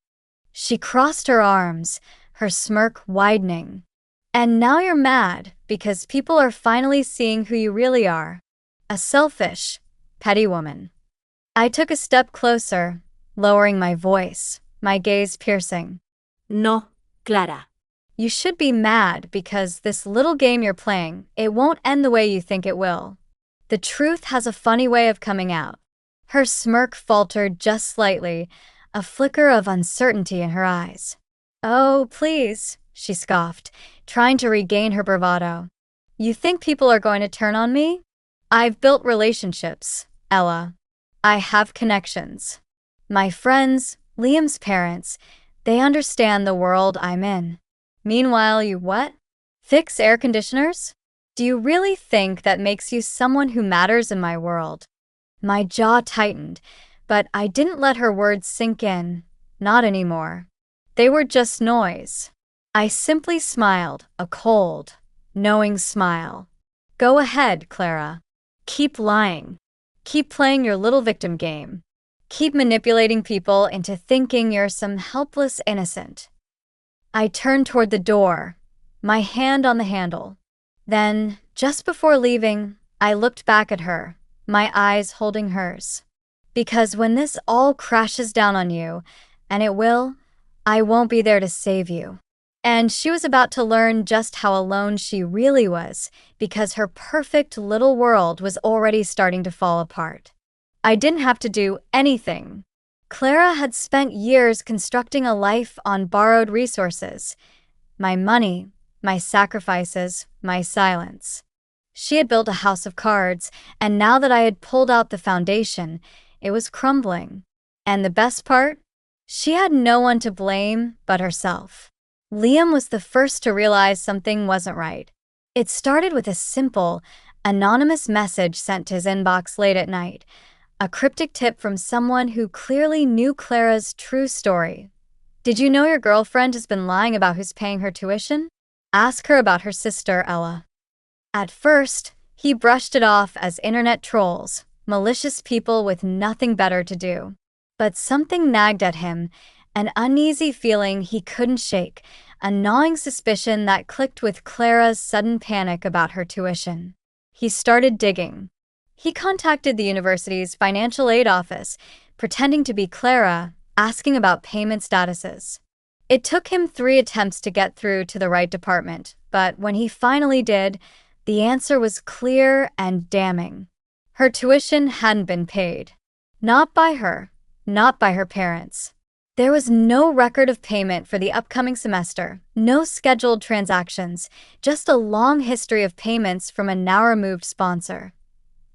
Speaker 2: She crossed her arms, her smirk widening. "And now you're mad because people are finally seeing who you really are. A selfish, petty woman." I took a step closer, lowering my voice, my gaze piercing.
Speaker 3: No, Clara.
Speaker 2: "You should be mad because this little game you're playing, it won't end the way you think it will. The truth has a funny way of coming out." Her smirk faltered just slightly, a flicker of uncertainty in her eyes. "Oh, please," she scoffed, trying to regain her bravado. "You think people are going to turn on me? I've built relationships, Ella. I have connections. My friends, Liam's parents, they understand the world I'm in. Meanwhile, you what? Fix air conditioners? Do you really think that makes you someone who matters in my world?" My jaw tightened, but I didn't let her words sink in, not anymore. They were just noise. I simply smiled, a cold, knowing smile. "Go ahead, Clara. Keep lying. Keep playing your little victim game. Keep manipulating people into thinking you're some helpless innocent." I turned toward the door, my hand on the handle. Then, just before leaving, I looked back at her, my eyes holding hers. "Because when this all crashes down on you, and it will, I won't be there to save you." And she was about to learn just how alone she really was, because her perfect little world was already starting to fall apart. I didn't have to do anything. Clara had spent years constructing a life on borrowed resources. My money, my sacrifices, my silence. She had built a house of cards, and now that I had pulled out the foundation, it was crumbling. And the best part? She had no one to blame but herself. Liam was the first to realize something wasn't right. It started with a simple, anonymous message sent to his inbox late at night, a cryptic tip from someone who clearly knew Clara's true story. Did you know your girlfriend has been lying about who's paying her tuition? Ask her about her sister, Ella. At first, he brushed it off as internet trolls, malicious people with nothing better to do. But something nagged at him, an uneasy feeling he couldn't shake, a gnawing suspicion that clicked with Clara's sudden panic about her tuition. He started digging. He contacted the university's financial aid office, pretending to be Clara, asking about payment statuses. It took him 3 attempts to get through to the right department, but when he finally did, the answer was clear and damning. Her tuition hadn't been paid. Not by her, not by her parents. There was no record of payment for the upcoming semester, no scheduled transactions, just a long history of payments from a now-removed sponsor,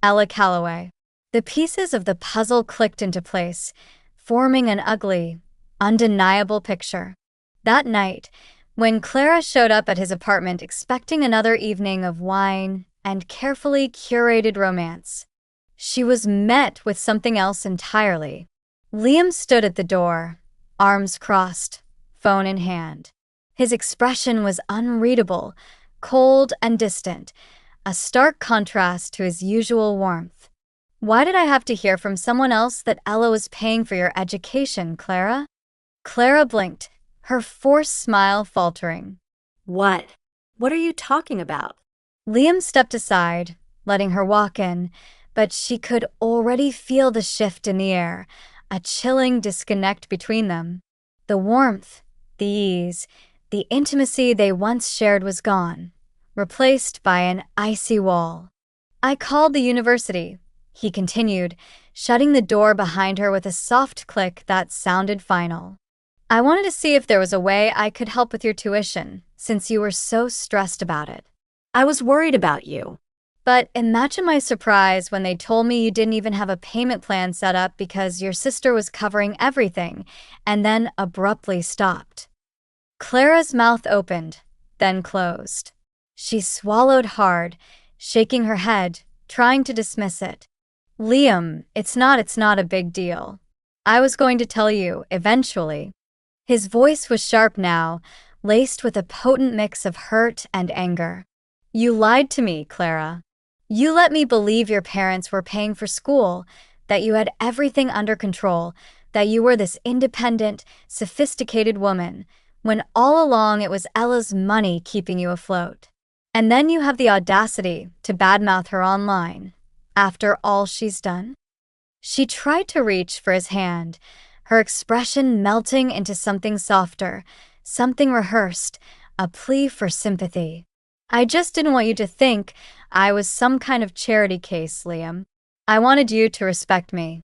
Speaker 2: Ella Calloway. The pieces of the puzzle clicked into place, forming an ugly, undeniable picture. That night, when Clara showed up at his apartment expecting another evening of wine and carefully curated romance, she was met with something else entirely. Liam stood at the door, arms crossed, phone in hand. His expression was unreadable, cold and distant, a stark contrast to his usual warmth. Why did I have to hear from someone else that Ella was paying for your education, Clara? Clara blinked, her forced smile faltering.
Speaker 3: What? What are you talking about?
Speaker 2: Liam stepped aside, letting her walk in, but she could already feel the shift in the air, a chilling disconnect between them. The warmth, the ease, the intimacy they once shared was gone, replaced by an icy wall. I called the university, he continued, shutting the door behind her with a soft click that sounded final. I wanted to see if there was a way I could help with your tuition, since you were so stressed about it.
Speaker 3: I was worried about you.
Speaker 2: But imagine my surprise when they told me you didn't even have a payment plan set up because your sister was covering everything, and then abruptly stopped. Clara's mouth opened, then closed. She swallowed hard, shaking her head, trying to dismiss it. Liam, it's not a big deal. I was going to tell you, eventually. His voice was sharp now, laced with a potent mix of hurt and anger. You lied to me, Clara. You let me believe your parents were paying for school, that you had everything under control, that you were this independent, sophisticated woman, when all along it was Ella's money keeping you afloat. And then you have the audacity to badmouth her online, after all she's done? She tried to reach for his hand, her expression melting into something softer, something rehearsed, a plea for sympathy. I just didn't want you to think I was some kind of charity case, Liam. I wanted you to respect me.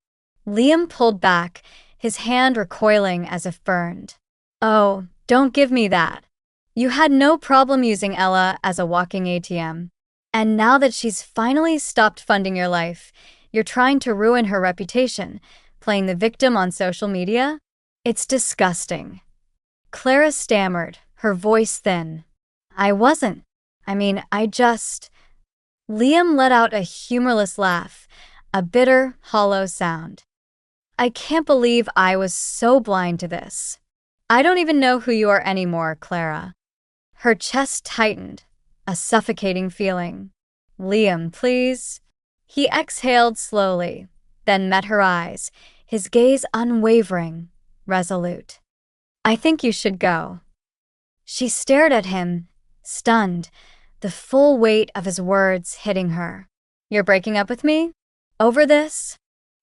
Speaker 2: Liam pulled back, his hand recoiling as if burned. Oh, don't give me that. You had no problem using Ella as a walking ATM. And now that she's finally stopped funding your life, you're trying to ruin her reputation, playing the victim on social media? It's disgusting. Clara stammered, her voice thin. I wasn't. Liam let out a humorless laugh, a bitter, hollow sound. I can't believe I was so blind to this. I don't even know who you are anymore, Clara. Her chest tightened, a suffocating feeling. Liam, please. He exhaled slowly, then met her eyes, his gaze unwavering, resolute. I think you should go. She stared at him, stunned, the full weight of his words hitting her. You're breaking up with me? Over this?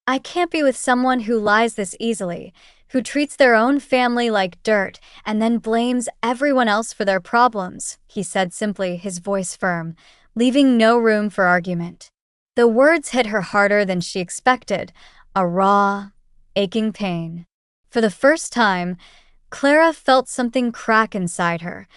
Speaker 2: I can't be with someone who lies this easily, who treats their own family like dirt and then blames everyone else for their problems, he said simply, his voice firm, leaving no room for argument. The words hit her harder than she expected, a raw, aching pain. For the first time, Clara felt something crack inside her,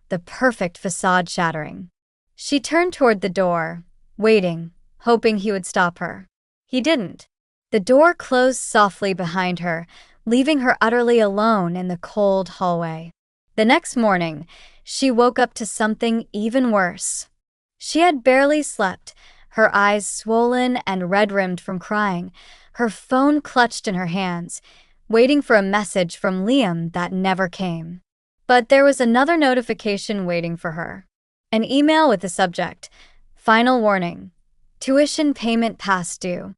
Speaker 2: the perfect facade shattering. She turned toward the door, waiting, hoping he would stop her. He didn't. The door closed softly behind her, leaving her utterly alone in the cold hallway. The next morning, she woke up to something even worse. She had barely slept, her eyes swollen and red-rimmed from crying, her phone clutched in her hands, waiting for a message from Liam that never came. But there was another notification waiting for her. An email with the subject, "Final warning. Tuition payment past due."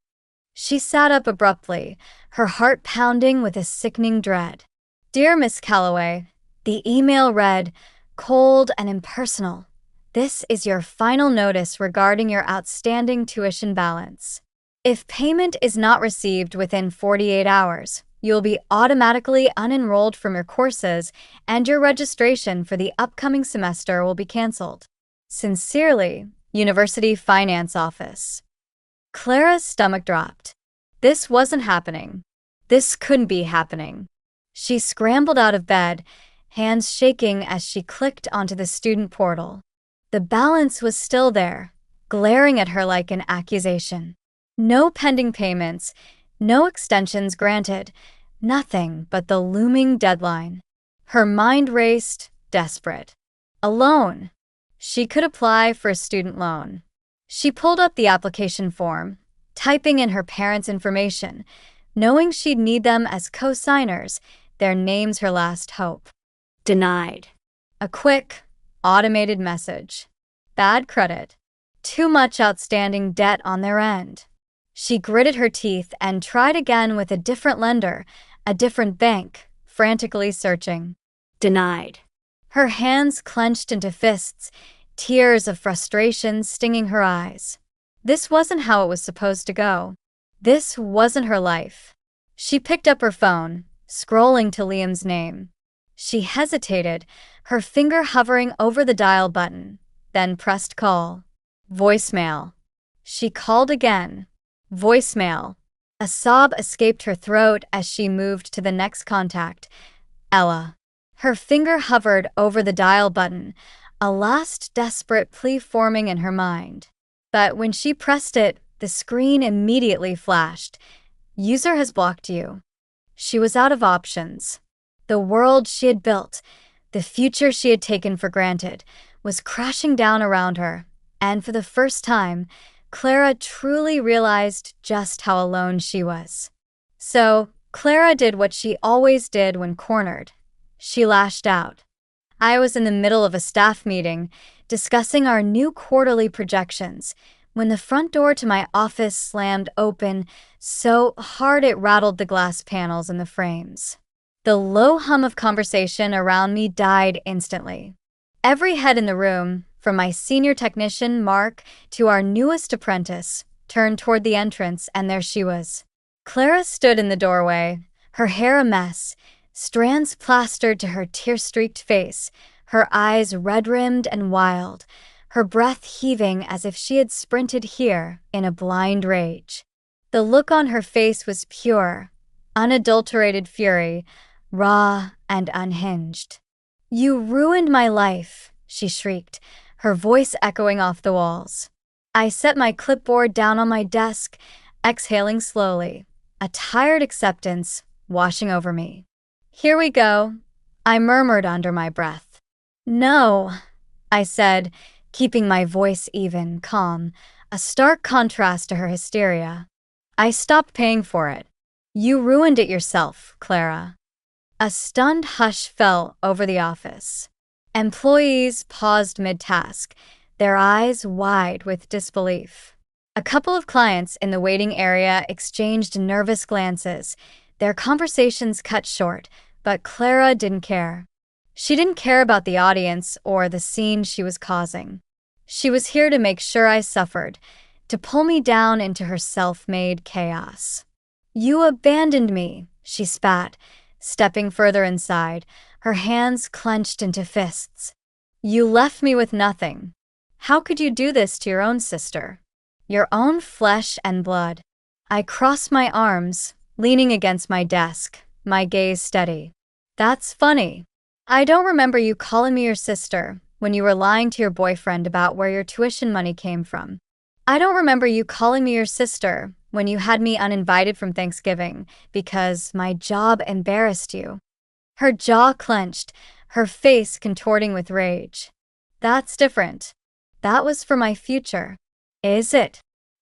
Speaker 2: She sat up abruptly, her heart pounding with a sickening dread. "Dear Miss Calloway," the email read, cold and impersonal. "This is your final notice regarding your outstanding tuition balance. If payment is not received within 48 hours, you'll be automatically unenrolled from your courses and your registration for the upcoming semester will be canceled. Sincerely, University Finance Office." Clara's stomach dropped. This wasn't happening. This couldn't be happening. She scrambled out of bed, hands shaking as she clicked onto the student portal. The balance was still there, glaring at her like an accusation. No pending payments, no extensions granted, nothing but the looming deadline. Her mind raced, desperate. A loan. She could apply for a student loan. She pulled up the application form, typing in her parents' information, knowing she'd need them as co-signers, their names her last hope.
Speaker 3: Denied.
Speaker 2: A quick, automated message. Bad credit. Too much outstanding debt on their end. She gritted her teeth and tried again with a different lender, a different bank, frantically searching.
Speaker 3: Denied.
Speaker 2: Her hands clenched into fists, tears of frustration stinging her eyes. This wasn't how it was supposed to go. This wasn't her life. She picked up her phone, scrolling to Liam's name. She hesitated, her finger hovering over the dial button, then pressed call. Voicemail. She called again. Voicemail. A sob escaped her throat as she moved to the next contact. Ella. Her finger hovered over the dial button, a last desperate plea forming in her mind. But when she pressed it, the screen immediately flashed. User has blocked you. She was out of options. The world she had built, the future she had taken for granted, was crashing down around her, and for the first time, Clara truly realized just how alone she was. So, Clara did what she always did when cornered. She lashed out. I was in the middle of a staff meeting, discussing our new quarterly projections, when the front door to my office slammed open so hard it rattled the glass panels in the frames. The low hum of conversation around me died instantly. Every head in the room, from my senior technician, Mark, to our newest apprentice, turned toward the entrance, and there she was. Clara stood in the doorway, her hair a mess, strands plastered to her tear-streaked face, her eyes red-rimmed and wild, her breath heaving as if she had sprinted here in a blind rage. The look on her face was pure, unadulterated fury, raw and unhinged. "You ruined my life," she shrieked, her voice echoing off the walls. I set my clipboard down on my desk, exhaling slowly, a tired acceptance washing over me. "Here we go," I murmured under my breath. "No," I said, keeping my voice even, calm, a stark contrast to her hysteria. "I stopped paying for it. You ruined it yourself, Clara." A stunned hush fell over the office. Employees paused mid-task, their eyes wide with disbelief. A couple of clients in the waiting area exchanged nervous glances, their conversations cut short, but Clara didn't care. She didn't care about the audience or the scene she was causing. She was here to make sure I suffered, to pull me down into her self-made chaos. "You abandoned me," she spat, stepping further inside, her hands clenched into fists. "You left me with nothing. How could you do this to your own sister? Your own flesh and blood." I crossed my arms, leaning against my desk, my gaze steady. "That's funny. I don't remember you calling me your sister when you were lying to your boyfriend about where your tuition money came from. I don't remember you calling me your sister when you had me uninvited from Thanksgiving because my job embarrassed you." Her jaw clenched, her face contorting with rage. That's different. That was for my future. Is it?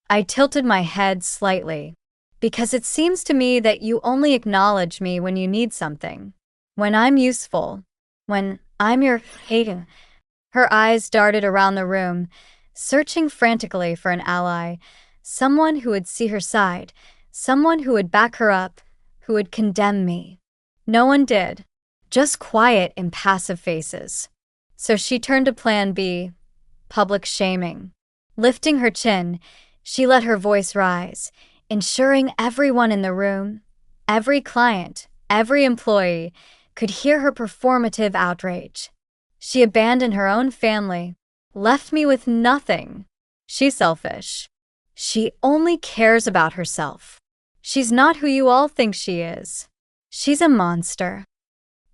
Speaker 2: I tilted my head slightly. Because it seems to me that you only acknowledge me when you need something. When I'm useful. When I'm your hater. Her eyes darted around the room, searching frantically for an ally, someone who would see her side, someone who would back her up, who would condemn me. No one did. Just quiet, impassive faces. So she turned to plan B, public shaming. Lifting her chin, she let her voice rise, ensuring everyone in the room, every client, every employee, could hear her performative outrage. She abandoned her own family, left me with nothing. She's selfish. She only cares about herself. She's not who you all think she is. She's a monster.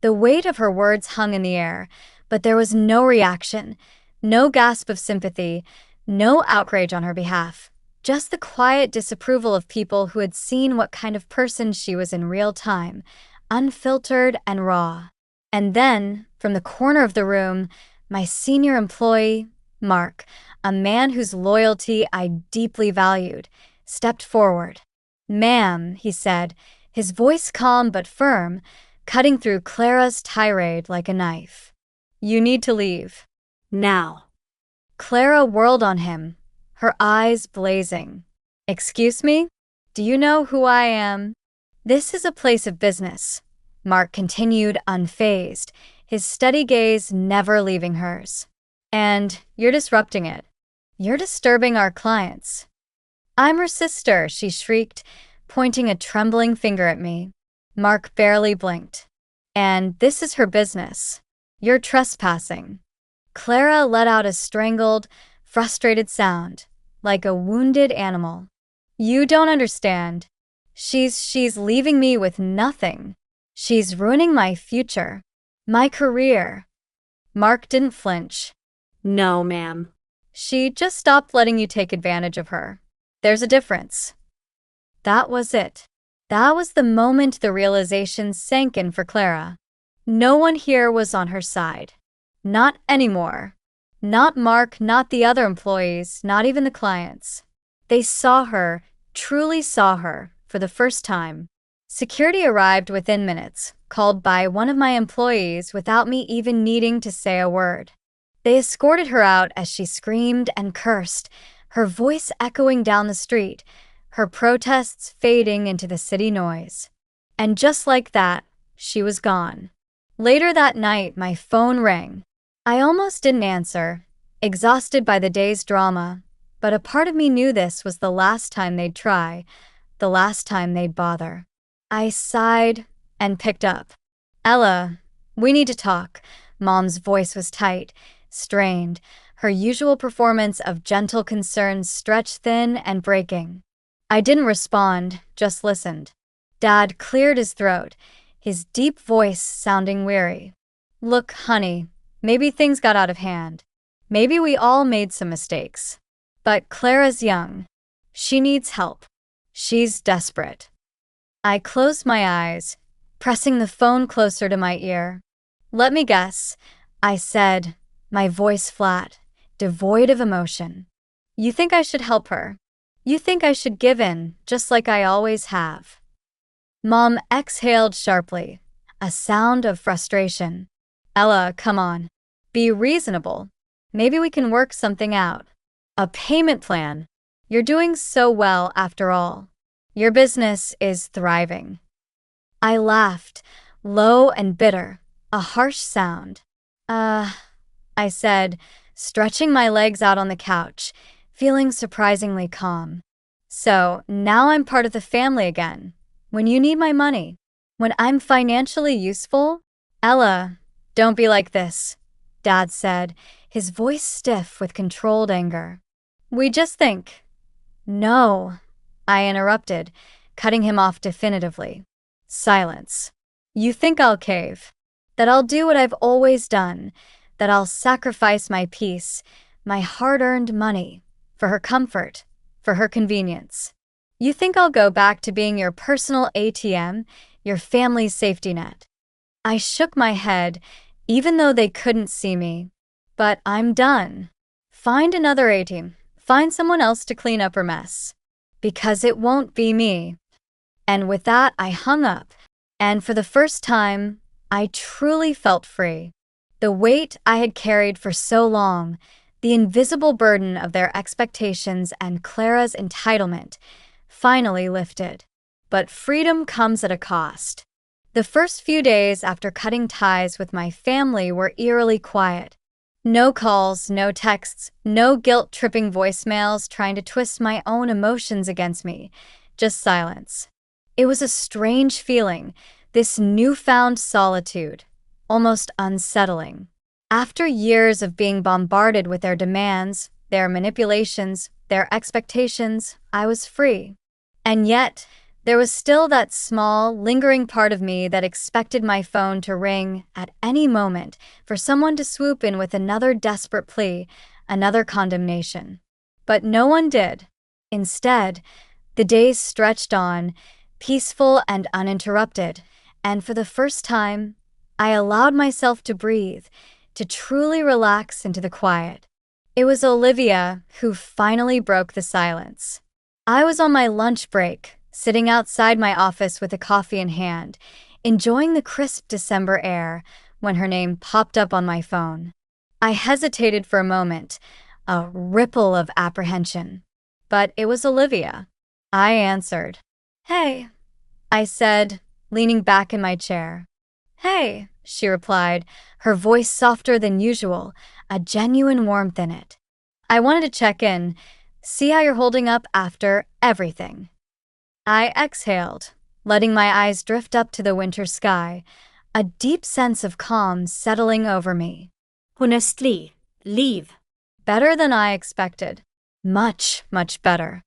Speaker 2: The weight of her words hung in the air, but there was no reaction, no gasp of sympathy, no outrage on her behalf. Just the quiet disapproval of people who had seen what kind of person she was in real time, unfiltered and raw. And then, from the corner of the room, my senior employee, Mark, a man whose loyalty I deeply valued, stepped forward. "Ma'am," he said, his voice calm but firm, cutting through Clara's tirade like a knife. "You need to leave.
Speaker 3: Now."
Speaker 2: Clara whirled on him, her eyes blazing. "Excuse me? Do you know who I am?" "This is a place of business," Mark continued unfazed, his steady gaze never leaving hers. "And you're disrupting it. You're disturbing our clients." "I'm her sister," she shrieked, pointing a trembling finger at me. Mark barely blinked. "And this is her business. You're trespassing." Clara let out a strangled, frustrated sound, like a wounded animal. "You don't understand. She's leaving me with nothing. She's ruining my future, my career." Mark didn't flinch.
Speaker 3: "No, ma'am."
Speaker 2: "She just stopped letting you take advantage of her. There's a difference." That was it. That was the moment the realization sank in for Clara. No one here was on her side. Not anymore. Not Mark, not the other employees, not even the clients. They saw her, truly saw her, for the first time. Security arrived within minutes, called by one of my employees without me even needing to say a word. They escorted her out as she screamed and cursed, her voice echoing down the street, her protests fading into the city noise. And just like that, she was gone. Later that night, my phone rang. I almost didn't answer, exhausted by the day's drama, but a part of me knew this was the last time they'd try, the last time they'd bother. I sighed and picked up. "Ella, we need to talk." Mom's voice was tight, strained, her usual performance of gentle concern stretched thin and breaking. I didn't respond, just listened. Dad cleared his throat, his deep voice sounding weary. "Look, honey, maybe things got out of hand. Maybe we all made some mistakes. But Clara's young. She needs help. She's desperate." I closed my eyes, pressing the phone closer to my ear. "Let me guess," I said, my voice flat, devoid of emotion. "You think I should help her? You think I should give in, just like I always have?" Mom exhaled sharply, a sound of frustration. "Ella, come on. Be reasonable. Maybe we can work something out. A payment plan. You're doing so well after all. Your business is thriving." I laughed, low and bitter, a harsh sound. I said, stretching my legs out on the couch, feeling surprisingly calm. "So now I'm part of the family again. When you need my money, when I'm financially useful?" "Ella, don't be like this," Dad said, his voice stiff with controlled anger. "We just think." "No," I interrupted, cutting him off definitively. Silence. "You think I'll cave? That I'll do what I've always done? That I'll sacrifice my peace, my hard-earned money, for her comfort, for her convenience? You think I'll go back to being your personal ATM, your family's safety net?" I shook my head, even though they couldn't see me. But I'm done. Find another A-team. Find someone else to clean up her mess. Because it won't be me. And with that, I hung up. And for the first time, I truly felt free. The weight I had carried for so long, the invisible burden of their expectations and Clara's entitlement, finally lifted. But freedom comes at a cost. The first few days after cutting ties with my family were eerily quiet. No calls, no texts, no guilt-tripping voicemails trying to twist my own emotions against me, just silence. It was a strange feeling, this newfound solitude, almost unsettling. After years of being bombarded with their demands, their manipulations, their expectations, I was free. And yet, there was still that small, lingering part of me that expected my phone to ring at any moment for someone to swoop in with another desperate plea, another condemnation. But no one did. Instead, the days stretched on, peaceful and uninterrupted, and for the first time, I allowed myself to breathe, to truly relax into the quiet. It was Olivia who finally broke the silence. I was on my lunch break, sitting outside my office with a coffee in hand, enjoying the crisp December air, when her name popped up on my phone. I hesitated for a moment, a ripple of apprehension. But it was Olivia. I answered. "Hey," I said, leaning back in my chair. "Hey," she replied, her voice softer than usual, a genuine warmth in it. "I wanted to check in, see how you're holding up after everything." I exhaled, letting my eyes drift up to the winter sky, a deep sense of calm settling over me.
Speaker 3: Honestly, leave.
Speaker 2: Better than I expected. Much, much better.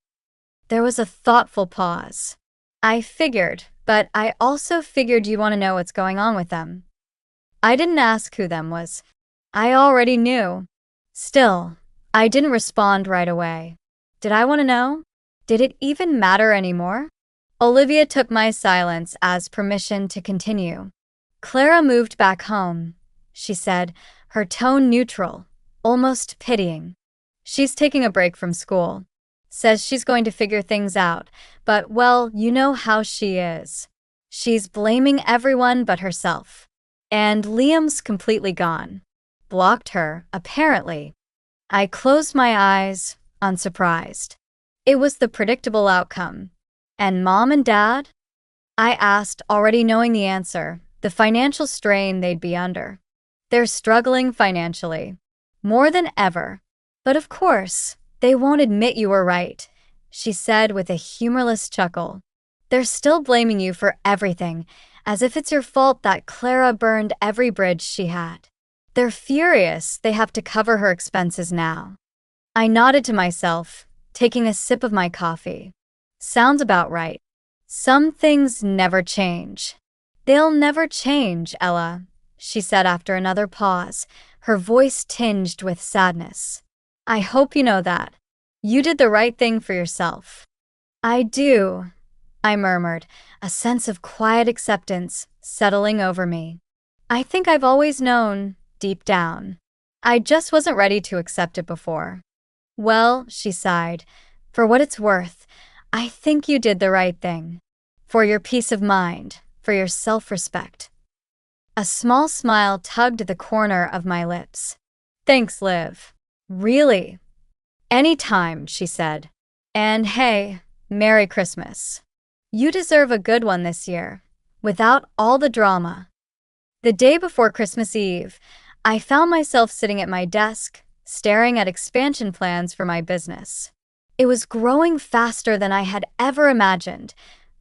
Speaker 2: There was a thoughtful pause. I figured, but I also figured you want to know what's going on with them. I didn't ask who them was. I already knew. Still, I didn't respond right away. Did I want to know? Did it even matter anymore? Olivia took my silence as permission to continue. "Clara moved back home," she said, her tone neutral, almost pitying. "She's taking a break from school. Says she's going to figure things out, but, well, you know how she is. She's blaming everyone but herself. And Liam's completely gone. Blocked her, apparently." I closed my eyes, unsurprised. It was the predictable outcome. And Mom and Dad? I asked, already knowing the answer, the financial strain they'd be under. They're struggling financially. More than ever. But of course, they won't admit you were right, she said with a humorless chuckle. They're still blaming you for everything, as if it's your fault that Clara burned every bridge she had. They're furious they have to cover her expenses now. I nodded to myself, taking a sip of my coffee. Sounds about right. Some things never change. They'll never change, Ella, she said after another pause, her voice tinged with sadness. I hope you know that. You did the right thing for yourself. I do, I murmured, a sense of quiet acceptance settling over me. I think I've always known, deep down. I just wasn't ready to accept it before. Well, she sighed, for what it's worth, I think you did the right thing. For your peace of mind, for your self-respect. A small smile tugged at the corner of my lips. Thanks, Liv. Really? Anytime, she said. And hey, Merry Christmas. You deserve a good one this year, without all the drama. The day before Christmas Eve, I found myself sitting at my desk, staring at expansion plans for my business. It was growing faster than I had ever imagined.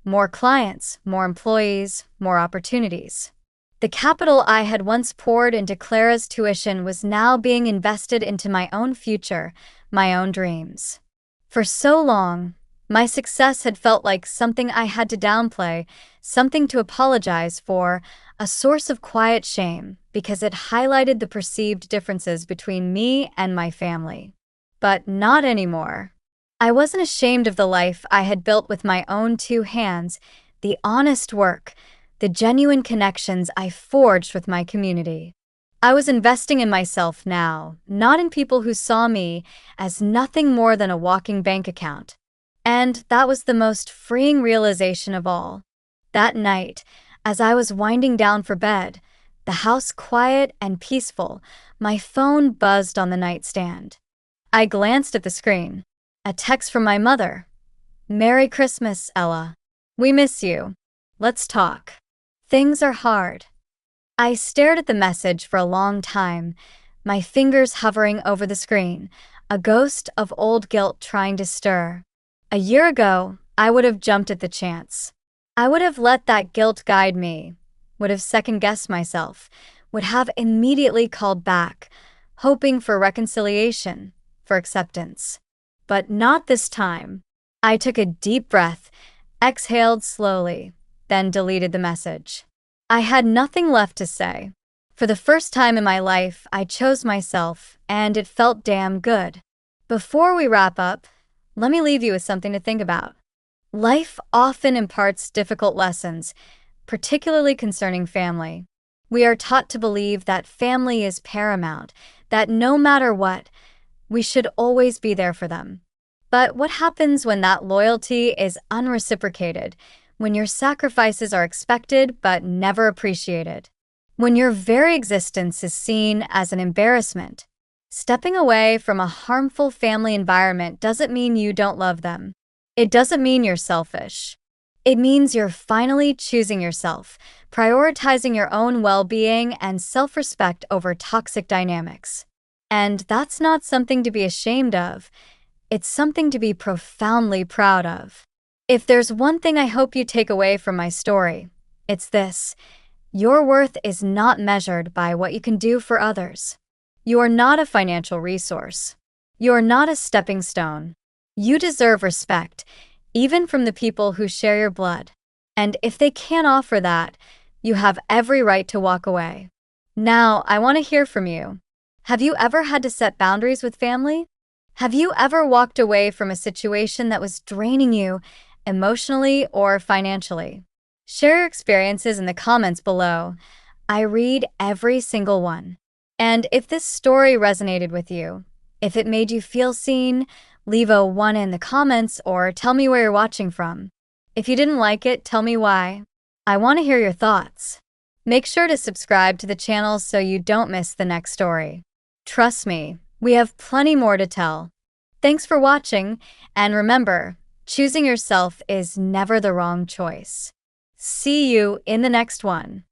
Speaker 2: More clients, more employees, more opportunities. The capital I had once poured into Clara's tuition was now being invested into my own future, my own dreams. For so long, my success had felt like something I had to downplay, something to apologize for, a source of quiet shame, because it highlighted the perceived differences between me and my family. But not anymore. I wasn't ashamed of the life I had built with my own two hands, the honest work, the genuine connections I forged with my community. I was investing in myself now, not in people who saw me as nothing more than a walking bank account. And that was the most freeing realization of all. That night, as I was winding down for bed, the house quiet and peaceful, my phone buzzed on the nightstand. I glanced at the screen. A text from my mother. "Merry Christmas, Ella. We miss you. Let's talk. Things are hard." I stared at the message for a long time, my fingers hovering over the screen, a ghost of old guilt trying to stir. A year ago, I would have jumped at the chance. I would have let that guilt guide me, would have second-guessed myself, would have immediately called back, hoping for reconciliation, for acceptance. But not this time. I took a deep breath, exhaled slowly, then deleted the message. I had nothing left to say. For the first time in my life, I chose myself, and it felt damn good. Before we wrap up, let me leave you with something to think about. Life often imparts difficult lessons, particularly concerning family. We are taught to believe that family is paramount, that no matter what, we should always be there for them. But what happens when that loyalty is unreciprocated, when your sacrifices are expected but never appreciated? When your very existence is seen as an embarrassment? Stepping away from a harmful family environment doesn't mean you don't love them. It doesn't mean you're selfish. It means you're finally choosing yourself, prioritizing your own well-being and self-respect over toxic dynamics. And that's not something to be ashamed of. It's something to be profoundly proud of. If there's one thing I hope you take away from my story, it's this: your worth is not measured by what you can do for others. You are not a financial resource. You are not a stepping stone. You deserve respect, even from the people who share your blood. And if they can't offer that, you have every right to walk away. Now, I want to hear from you. Have you ever had to set boundaries with family? Have you ever walked away from a situation that was draining you emotionally or financially? Share your experiences in the comments below. I read every single one. And if this story resonated with you, if it made you feel seen, leave a 1 in the comments or tell me where you're watching from. If you didn't like it, tell me why. I want to hear your thoughts. Make sure to subscribe to the channel so you don't miss the next story. Trust me, we have plenty more to tell. Thanks for watching, and remember, choosing yourself is never the wrong choice. See you in the next one.